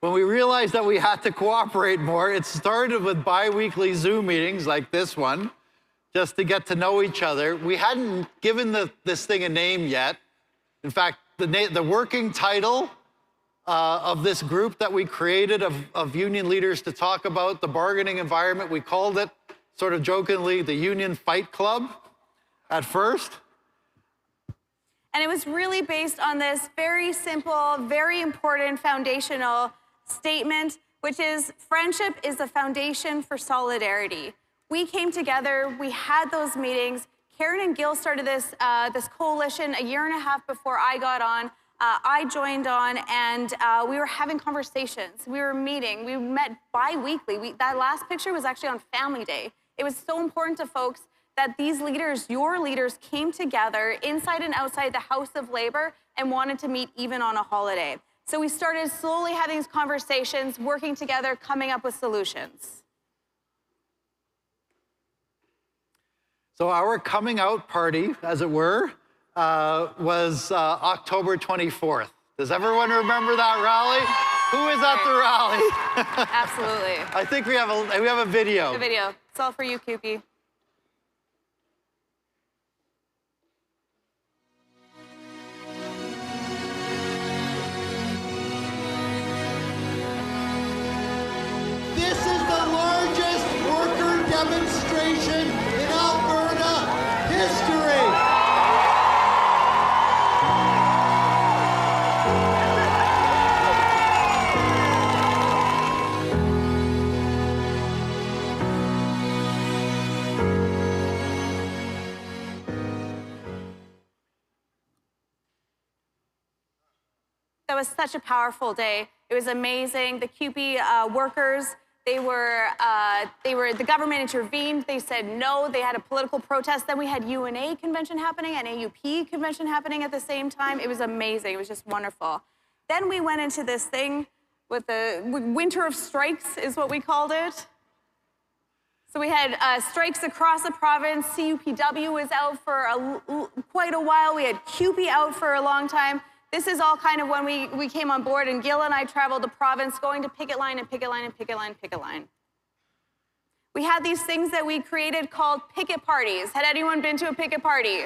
when we realized that we had to cooperate more. It started with bi-weekly Zoom meetings like this one, just to get to know each other. We hadn't given this thing a name yet. In fact, the working title of this group that we created of union leaders to talk about the bargaining environment, we called it, sort of jokingly, the Union Fight Club. at first. And it was really based on this very simple, very important foundational statement, which is friendship is the foundation for solidarity. We came together, we had those meetings. Karen and Gil started this coalition a year and a half before I got on. I joined on, and we were having conversations. We were meeting. We met bi-weekly. That last picture was actually on Family Day. It was so important to folks that these leaders, your leaders, came together inside and outside the House of Labor and wanted to meet even on a holiday. So we started slowly having these conversations, working together, coming up with solutions. So our coming out party, as it were, was October 24th. Does everyone remember that rally? Who was at the rally? Absolutely. I think we have a video. The video. It's all for you, Koopy. This is the largest worker demonstration in Alberta history. That was such a powerful day. It was amazing. The CUPE workers, the government intervened. They said no. They had a political protest. Then we had UNA convention happening and AUP convention happening at the same time. It was amazing. It was just wonderful. Then we went into this thing with the winter of strikes is what we called it. So we had strikes across the province. CUPW was out for quite a while. We had CUPE out for a long time. This is all kind of when we came on board, and Gil and I traveled the province going to picket line and picket line and picket line and picket line. We had these things that we created called picket parties. Had anyone been to a picket party?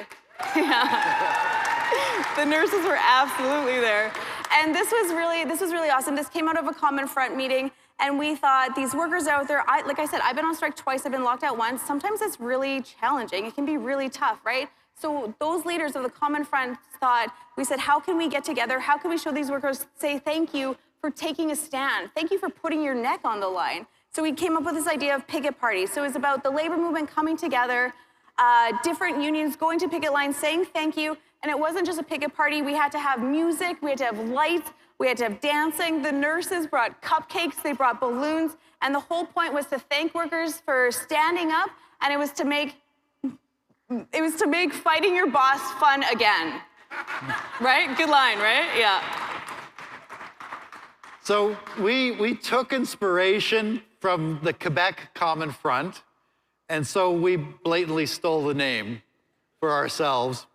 Yeah. The nurses were absolutely there. And this was really awesome. This came out of a Common Front meeting, and we thought these workers out there, like I said, I've been on strike twice, I've been locked out once. Sometimes it's really challenging. It can be really tough, right? So those leaders of the Common Front thought, we said, how can we get together? How can we show these workers, say thank you for taking a stand? Thank you for putting your neck on the line. So we came up with this idea of picket parties. So it was about the labor movement coming together, different unions going to picket lines, saying thank you. And it wasn't just a picket party. We had to have music, we had to have lights, we had to have dancing. The nurses brought cupcakes, they brought balloons. And the whole point was to thank workers for standing up, and it was to make fighting your boss fun again. Right? Good line, right? Yeah. So we took inspiration from the Quebec Common Front, and so we blatantly stole the name for ourselves.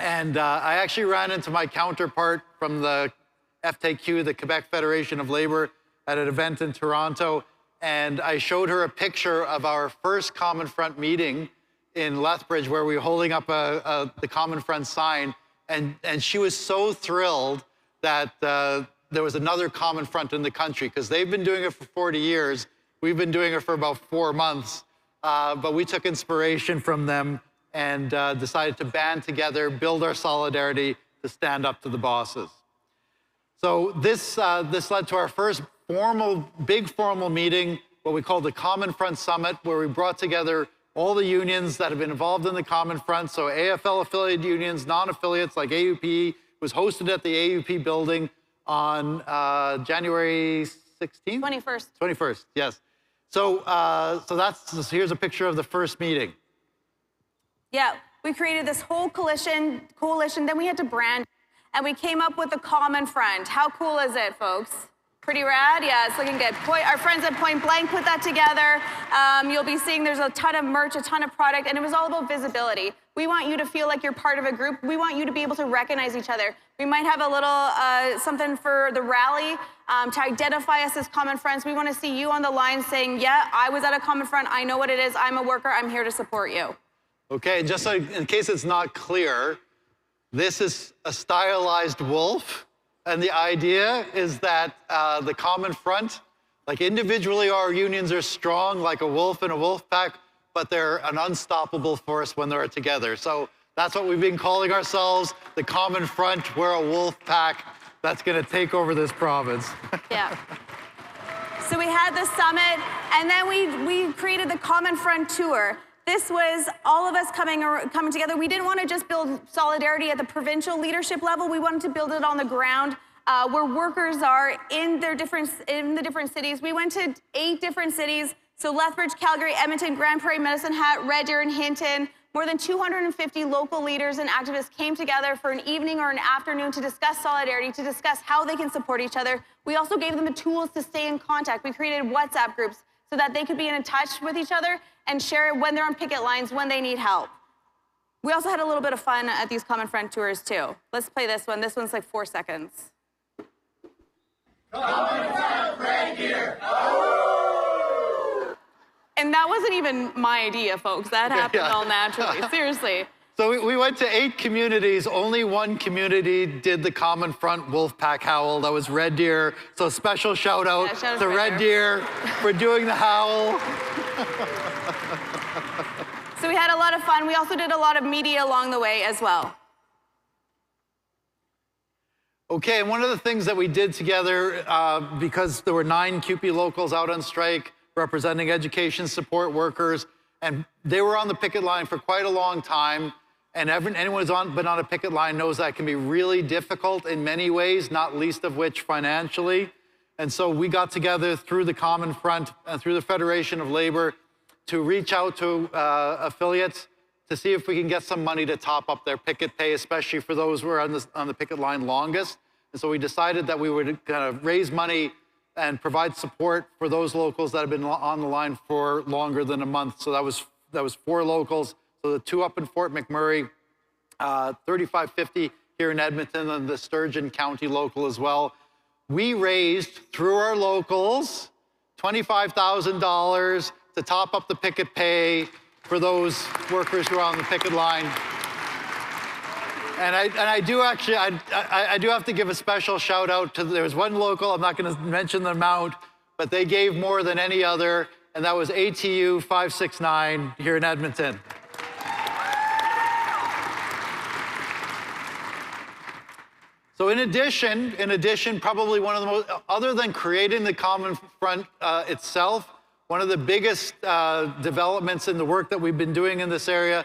And I actually ran into my counterpart from the FTQ, the Quebec Federation of Labor, at an event in Toronto, and I showed her a picture of our first Common Front meeting in Lethbridge, where we were holding up the Common Front sign, and she was so thrilled that there was another Common Front in the country, because they've been doing it for 40 years. We've been doing it for about 4 months, but we took inspiration from them and decided to band together, build our solidarity to stand up to the bosses. So this led to our first big formal meeting, what we call the Common Front Summit, where we brought together all the unions that have been involved in the Common Front. So AFL affiliated unions, non-affiliates like AUP, was hosted at the AUP building on January 16th? 21st. 21st, yes. So here's a picture of the first meeting. Yeah, we created this whole coalition, then we had to brand, and we came up with the Common Front. How cool is it, folks? Pretty rad? Yeah, it's looking good. Our friends at Point Blank put that together. You'll be seeing there's a ton of merch, a ton of product, and it was all about visibility. We want you to feel like you're part of a group. We want you to be able to recognize each other. We might have a little something for the rally to identify us as Common Friends. We want to see you on the line saying, yeah, I was at a Common Front. I know what it is. I'm a worker. I'm here to support you. Okay, just so in case it's not clear, this is a stylized wolf. And the idea is that the Common Front, like individually our unions are strong, like a wolf in a wolf pack, but they're an unstoppable force when they're together. So that's what we've been calling ourselves, the Common Front. We're a wolf pack that's going to take over this province. Yeah. So we had the summit, and then we created the Common Front Tour. This was all of us coming together. We didn't want to just build solidarity at the provincial leadership level. We wanted to build it on the ground, where workers are in the different cities. We went to 8 different cities. So Lethbridge, Calgary, Edmonton, Grand Prairie, Medicine Hat, Red Deer, and Hinton. More than 250 local leaders and activists came together for an evening or an afternoon to discuss solidarity, to discuss how they can support each other. We also gave them the tools to stay in contact. We created WhatsApp groups so that they could be in touch with each other and share when they're on picket lines, when they need help. We also had a little bit of fun at these Common Front tours too. Let's play this one. This one's like 4 seconds. Common Front, Red Deer. And that wasn't even my idea, folks. That happened all naturally, seriously. So we went to 8 communities. Only 1 community did the Common Front Wolfpack howl. That was Red Deer. So special shout out to Red Deer for doing the howl. So we had a lot of fun. We also did a lot of media along the way as well. Okay, and one of the things that we did together, because there were 9 CUPE locals out on strike, representing education support workers, and they were on the picket line for quite a long time, and anyone who's been on a picket line knows that can be really difficult in many ways, not least of which financially. And so we got together through the Common Front and through the Federation of Labor to reach out to affiliates to see if we can get some money to top up their picket pay, especially for those who are on the picket line longest. And so we decided that we would kind of raise money and provide support for those locals that have been on the line for longer than a month. So that was 4 locals. So the 2 up in Fort McMurray, 3550 here in Edmonton, and the Sturgeon County local as well. We raised, through our locals, $25,000 to top up the picket pay for those workers who are on the picket line. And I do have to give a special shout out to, there was 1 local, I'm not going to mention the amount, but they gave more than any other, and that was ATU 569 here in Edmonton. So in addition, probably one of the most, other than creating the Common Front itself, one of the biggest developments in the work that we've been doing in this area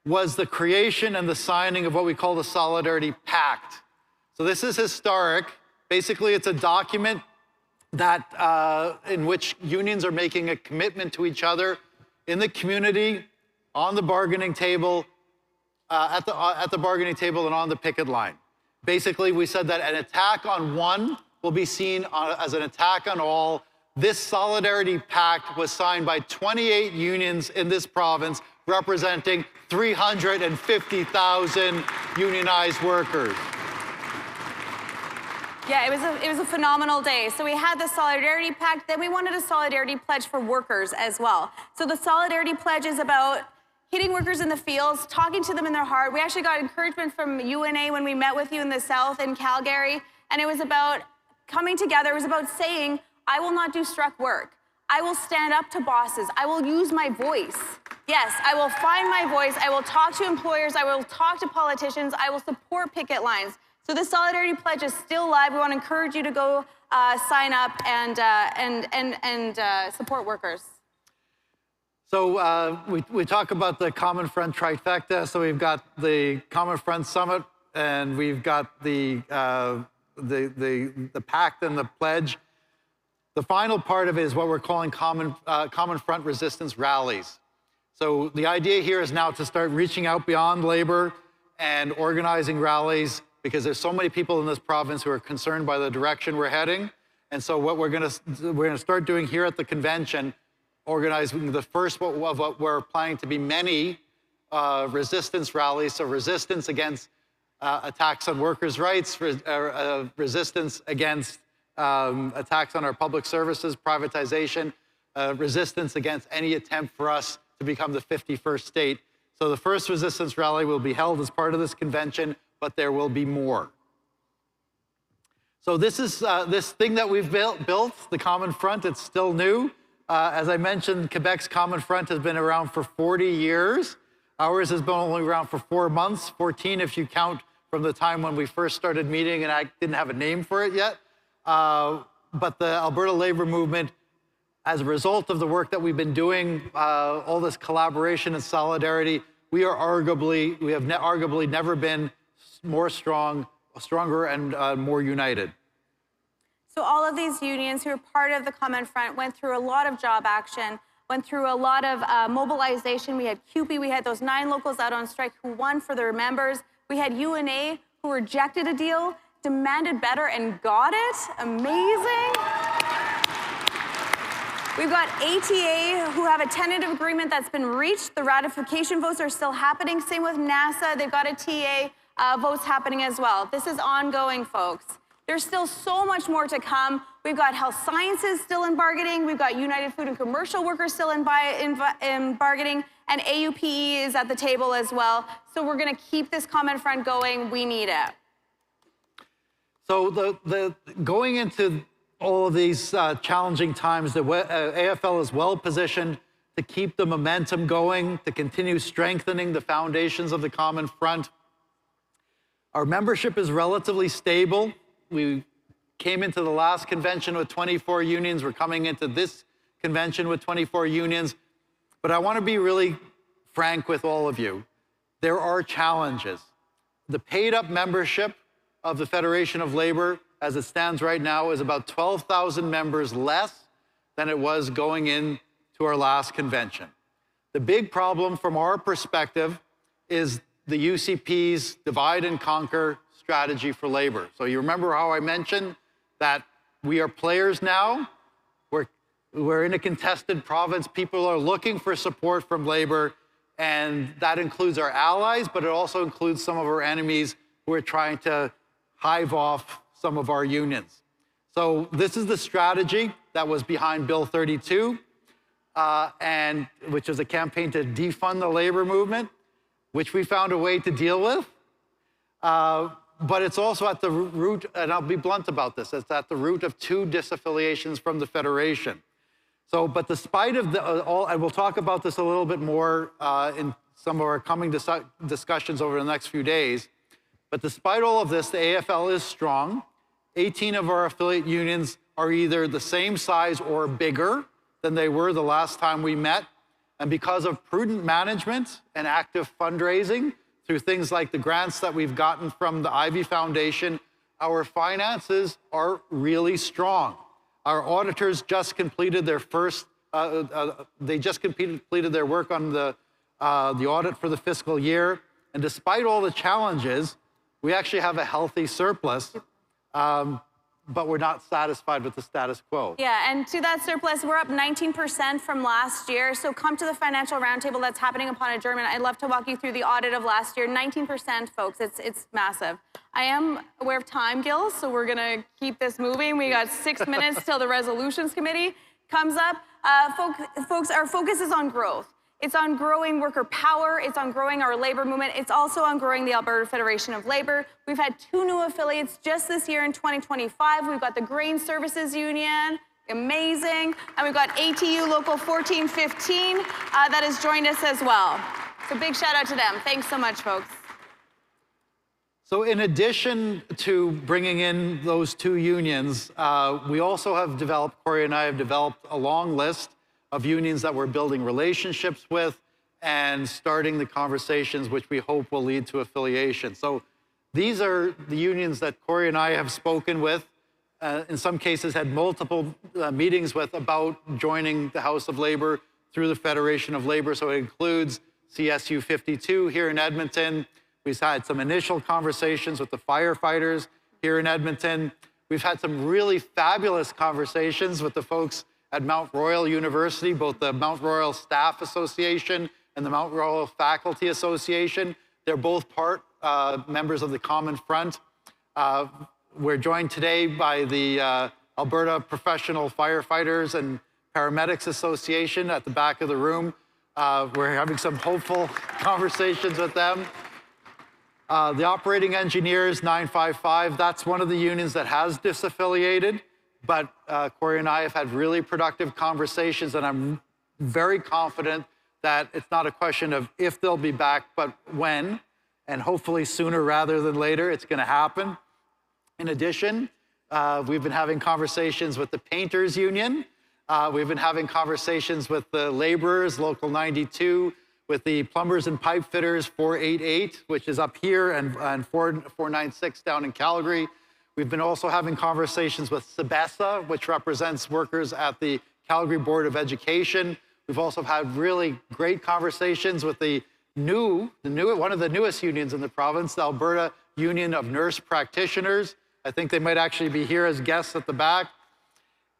was the creation and the signing of what we call the Solidarity Pact. So this is historic. Basically, it's a document that in which unions are making a commitment to each other in the community, on the bargaining table, at the bargaining table and on the picket line. Basically, we said that an attack on one will be seen as an attack on all. This Solidarity Pact was signed by 28 unions in this province, representing 350,000 unionized workers. Yeah, it was a phenomenal day. So we had the Solidarity Pact, then we wanted a Solidarity Pledge for workers as well. So the Solidarity Pledge is about hitting workers in the fields, talking to them in their heart. We actually got encouragement from UNA when we met with you in the South in Calgary, and it was about coming together. It was about saying, I will not do struck work. I will stand up to bosses. I will use my voice. Yes, I will find my voice. I will talk to employers. I will talk to politicians. I will support picket lines. So the Solidarity Pledge is still live. We want to encourage you to go sign up and support workers. So we talk about the Common Front trifecta. So we've got the Common Front Summit, and we've got the pact and the pledge. The final part of it is what we're calling Common Front resistance rallies. So the idea here is now to start reaching out beyond labor and organizing rallies, because there's so many people in this province who are concerned by the direction we're heading. And so what we're gonna start doing here at the convention, organizing the first of what we're planning to be many resistance rallies. So resistance against attacks on workers' rights, resistance against attacks on our public services, privatization, resistance against any attempt for us to become the 51st state. So the first resistance rally will be held as part of this convention, but there will be more. So this is this thing that we've built, the Common Front. It's still new. As I mentioned, Quebec's Common Front has been around for 40 years. Ours has been only around for 4 months, 14 if you count from the time when we first started meeting and I didn't have a name for it yet. But the Alberta Labour Movement, as a result of the work that we've been doing, all this collaboration and solidarity, we have arguably never been stronger and more united. So all of these unions who are part of the Common Front went through a lot of job action, went through a lot of mobilization. We had CUPE, we had those 9 locals out on strike who won for their members. We had UNA who rejected a deal, demanded better and got it. Amazing. We've got ATA who have a tentative agreement that's been reached. The ratification votes are still happening. Same with NASA, they've got a TA votes happening as well. This is ongoing, folks. There's still so much more to come. We've got health sciences still in bargaining. We've got United Food and Commercial Workers still in bargaining. And AUPE is at the table as well. So we're gonna keep this Common Front going. We need it. So going into all of these challenging times, the AFL is well positioned to keep the momentum going, to continue strengthening the foundations of the Common Front. Our membership is relatively stable. We came into the last convention with 24 unions. We're coming into this convention with 24 unions. But I want to be really frank with all of you. There are challenges. The paid-up membership of the Federation of Labor, as it stands right now, is about 12,000 members less than it was going into our last convention. The big problem from our perspective is the UCP's divide and conquer strategy for labor. So you remember how I mentioned that we are players now? We're in a contested province. People are looking for support from labor, and that includes our allies, but it also includes some of our enemies who are trying to hive off some of our unions. So this is the strategy that was behind Bill 32, and which is a campaign to defund the labor movement, which we found a way to deal with. But it's also at the root, and I'll be blunt about this, it's at the root of 2 disaffiliations from the Federation. So, but despite of and we'll talk about this a little bit more in some of our coming discussions over the next few days, but despite all of this, the AFL is strong. 18 of our affiliate unions are either the same size or bigger than they were the last time we met. And because of prudent management and active fundraising through things like the grants that we've gotten from the Ivy Foundation, our finances are really strong. Our auditors just completed their first, they just completed their work on the audit for the fiscal year. And despite all the challenges, we actually have a healthy surplus, but we're not satisfied with the status quo. Yeah, and to that surplus, we're up 19% from last year. So come to the financial roundtable that's happening upon adjournment. I'd love to walk you through the audit of last year. 19%, folks, it's massive. I am aware of time, Gil, so we're gonna keep this moving. We got 6 minutes till the resolutions committee comes up. Folks, our focus is on growth. It's on growing worker power. It's on growing our labor movement. It's also on growing the Alberta Federation of Labor. We've had 2 new affiliates just this year in 2025. We've got the Grain Services Union, amazing. And we've got ATU Local 1415 that has joined us as well. So big shout out to them. Thanks so much, folks. So in addition to bringing in those 2 unions, we also have developed, Cori and I have developed a long list of unions that we're building relationships with and starting the conversations which we hope will lead to affiliation. So these are the unions that Cori and I have spoken with, in some cases had multiple meetings with about joining the House of Labor through the Federation of Labor. So it includes CSU 52 here in Edmonton. We've had some initial conversations with the firefighters here in Edmonton. We've had some really fabulous conversations with the folks at Mount Royal University, both the Mount Royal Staff Association and the Mount Royal Faculty Association. They're both members of the Common Front. We're joined today by the Alberta Professional Firefighters and Paramedics Association at the back of the room. We're having some hopeful conversations with them. The Operating Engineers 955, that's one of the unions that has disaffiliated. but Cori and I have had really productive conversations, and I'm very confident that it's not a question of if they'll be back, but when, and hopefully sooner rather than later, it's going to happen. In addition, we've been having conversations with the Painters Union. We've been having conversations with the laborers, Local 92, with the plumbers and pipe fitters, 488, which is up here, and 496 down in Calgary. We've been also having conversations with SEBESA, which represents workers at the Calgary Board of Education. We've also had really great conversations with one of the newest unions in the province, the Alberta Union of Nurse Practitioners. I think they might actually be here as guests at the back.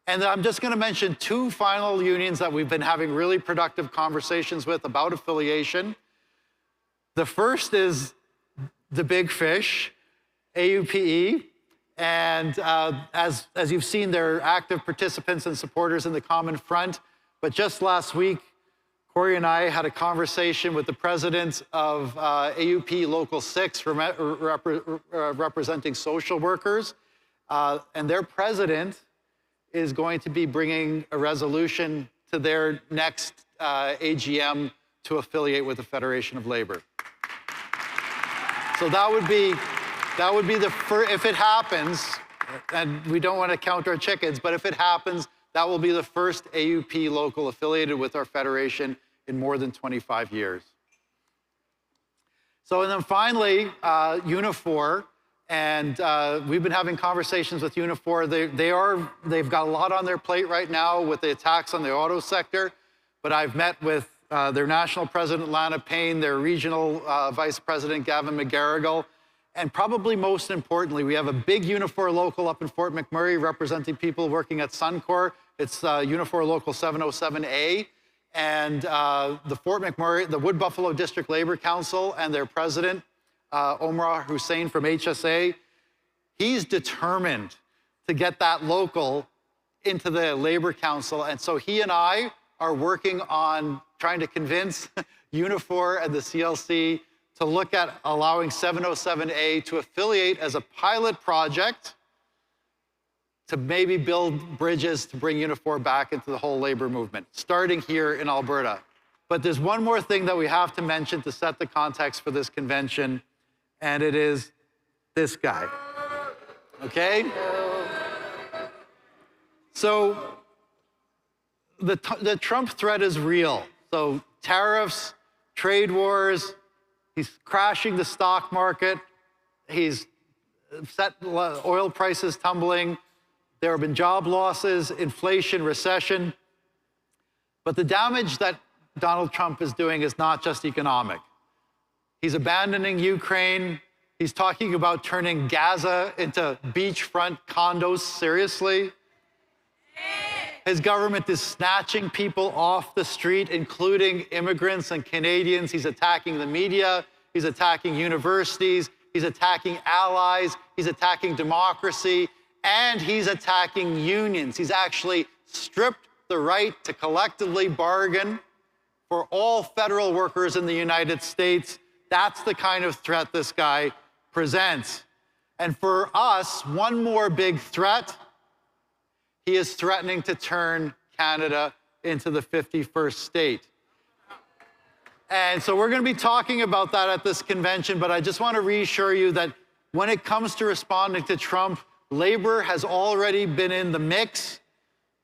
And I'm just going to mention two final unions that we've been having really productive conversations with about affiliation. The first is the big fish, AUPE. And as you've seen, they're active participants and supporters in the Common Front. But just last week, Cori and I had a conversation with the president of AUP Local 6, representing social workers. And their president is going to be bringing a resolution to their next AGM to affiliate with the Federation of Labor. So that would be the first, if it happens, and we don't want to count our chickens, but if it happens, that will be the first AUP local affiliated with our federation in more than 25 years. So, and then finally, Unifor, and we've been having conversations with Unifor. They've got a lot on their plate right now with the attacks on the auto sector, but I've met with their national president, Lana Payne, their regional vice president, Gavin McGarrigle, and probably most importantly, we have a big Unifor local up in Fort McMurray representing people working at Suncor. It's Unifor Local 707A, and the Fort McMurray, the Wood Buffalo District Labor Council and their president, Omar Hussein from HSA, he's determined to get that local into the Labor Council. And so he and I are working on trying to convince Unifor and the CLC to look at allowing 707A to affiliate as a pilot project to maybe build bridges to bring Unifor back into the whole labor movement, starting here in Alberta. But there's one more thing that we have to mention to set the context for this convention, and it is this guy, okay? So the Trump threat is real. So tariffs, trade wars, he's crashing the stock market, he's set oil prices tumbling, there have been job losses, inflation, recession. But the damage that Donald Trump is doing is not just economic. He's abandoning Ukraine. He's talking about turning Gaza into beachfront condos, seriously. His government is snatching people off the street, including immigrants and Canadians. He's attacking the media. He's attacking universities. He's attacking allies. He's attacking democracy. And he's attacking unions. He's actually stripped the right to collectively bargain for all federal workers in the United States. That's the kind of threat this guy presents. And for us, one more big threat, he is threatening to turn Canada into the 51st state. And so we're going to be talking about that at this convention, but I just want to reassure you that when it comes to responding to Trump, Labor has already been in the mix.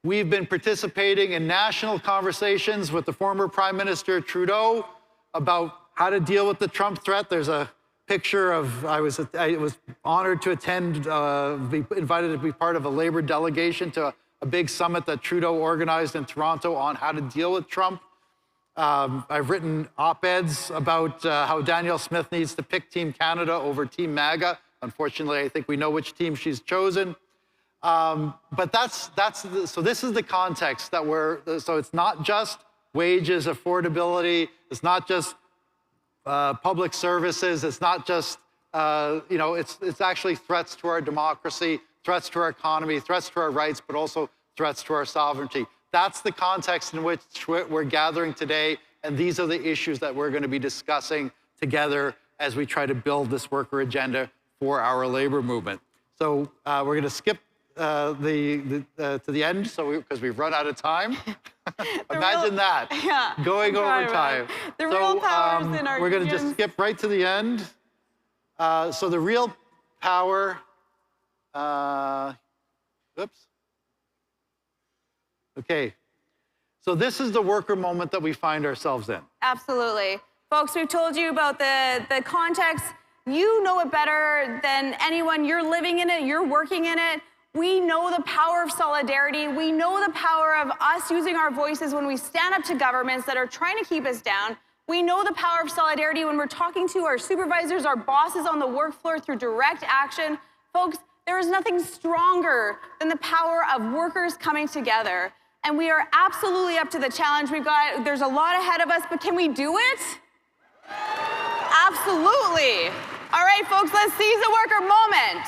We've been participating in national conversations with the former Prime Minister Trudeau about how to deal with the Trump threat. There's a picture of, I was honored to attend, be invited to be part of a Labor delegation to a big summit that Trudeau organized in Toronto on how to deal with Trump. I've written op-eds about how Danielle Smith needs to pick Team Canada over Team MAGA. Unfortunately, I think we know which team she's chosen. But so this is the context that so it's not just wages, affordability, it's not just public services, it's not just, it's actually threats to our democracy, threats to our economy, threats to our rights, but also threats to our sovereignty. That's the context in which we're gathering today, and these are the issues that we're going to be discussing together as we try to build this worker agenda for our labor movement. So we're going to skip to the end, because we've run out of time. Imagine that, Yeah, going right, overtime. right. The real power is in our we're going to just unions. skip right to the end. So the real power, oops. Okay, so this is the worker moment that we find ourselves in. Absolutely. Folks, we've told you about the context. You know it better than anyone. You're living in it, you're working in it. We know the power of solidarity. We know the power of us using our voices when we stand up to governments that are trying to keep us down. We know the power of solidarity when we're talking to our supervisors, our bosses on the work floor through direct action. Folks, there is nothing stronger than the power of workers coming together. And we are absolutely up to the challenge. There's a lot ahead of us, but can we do it? Absolutely. All right, folks, let's seize the worker moment.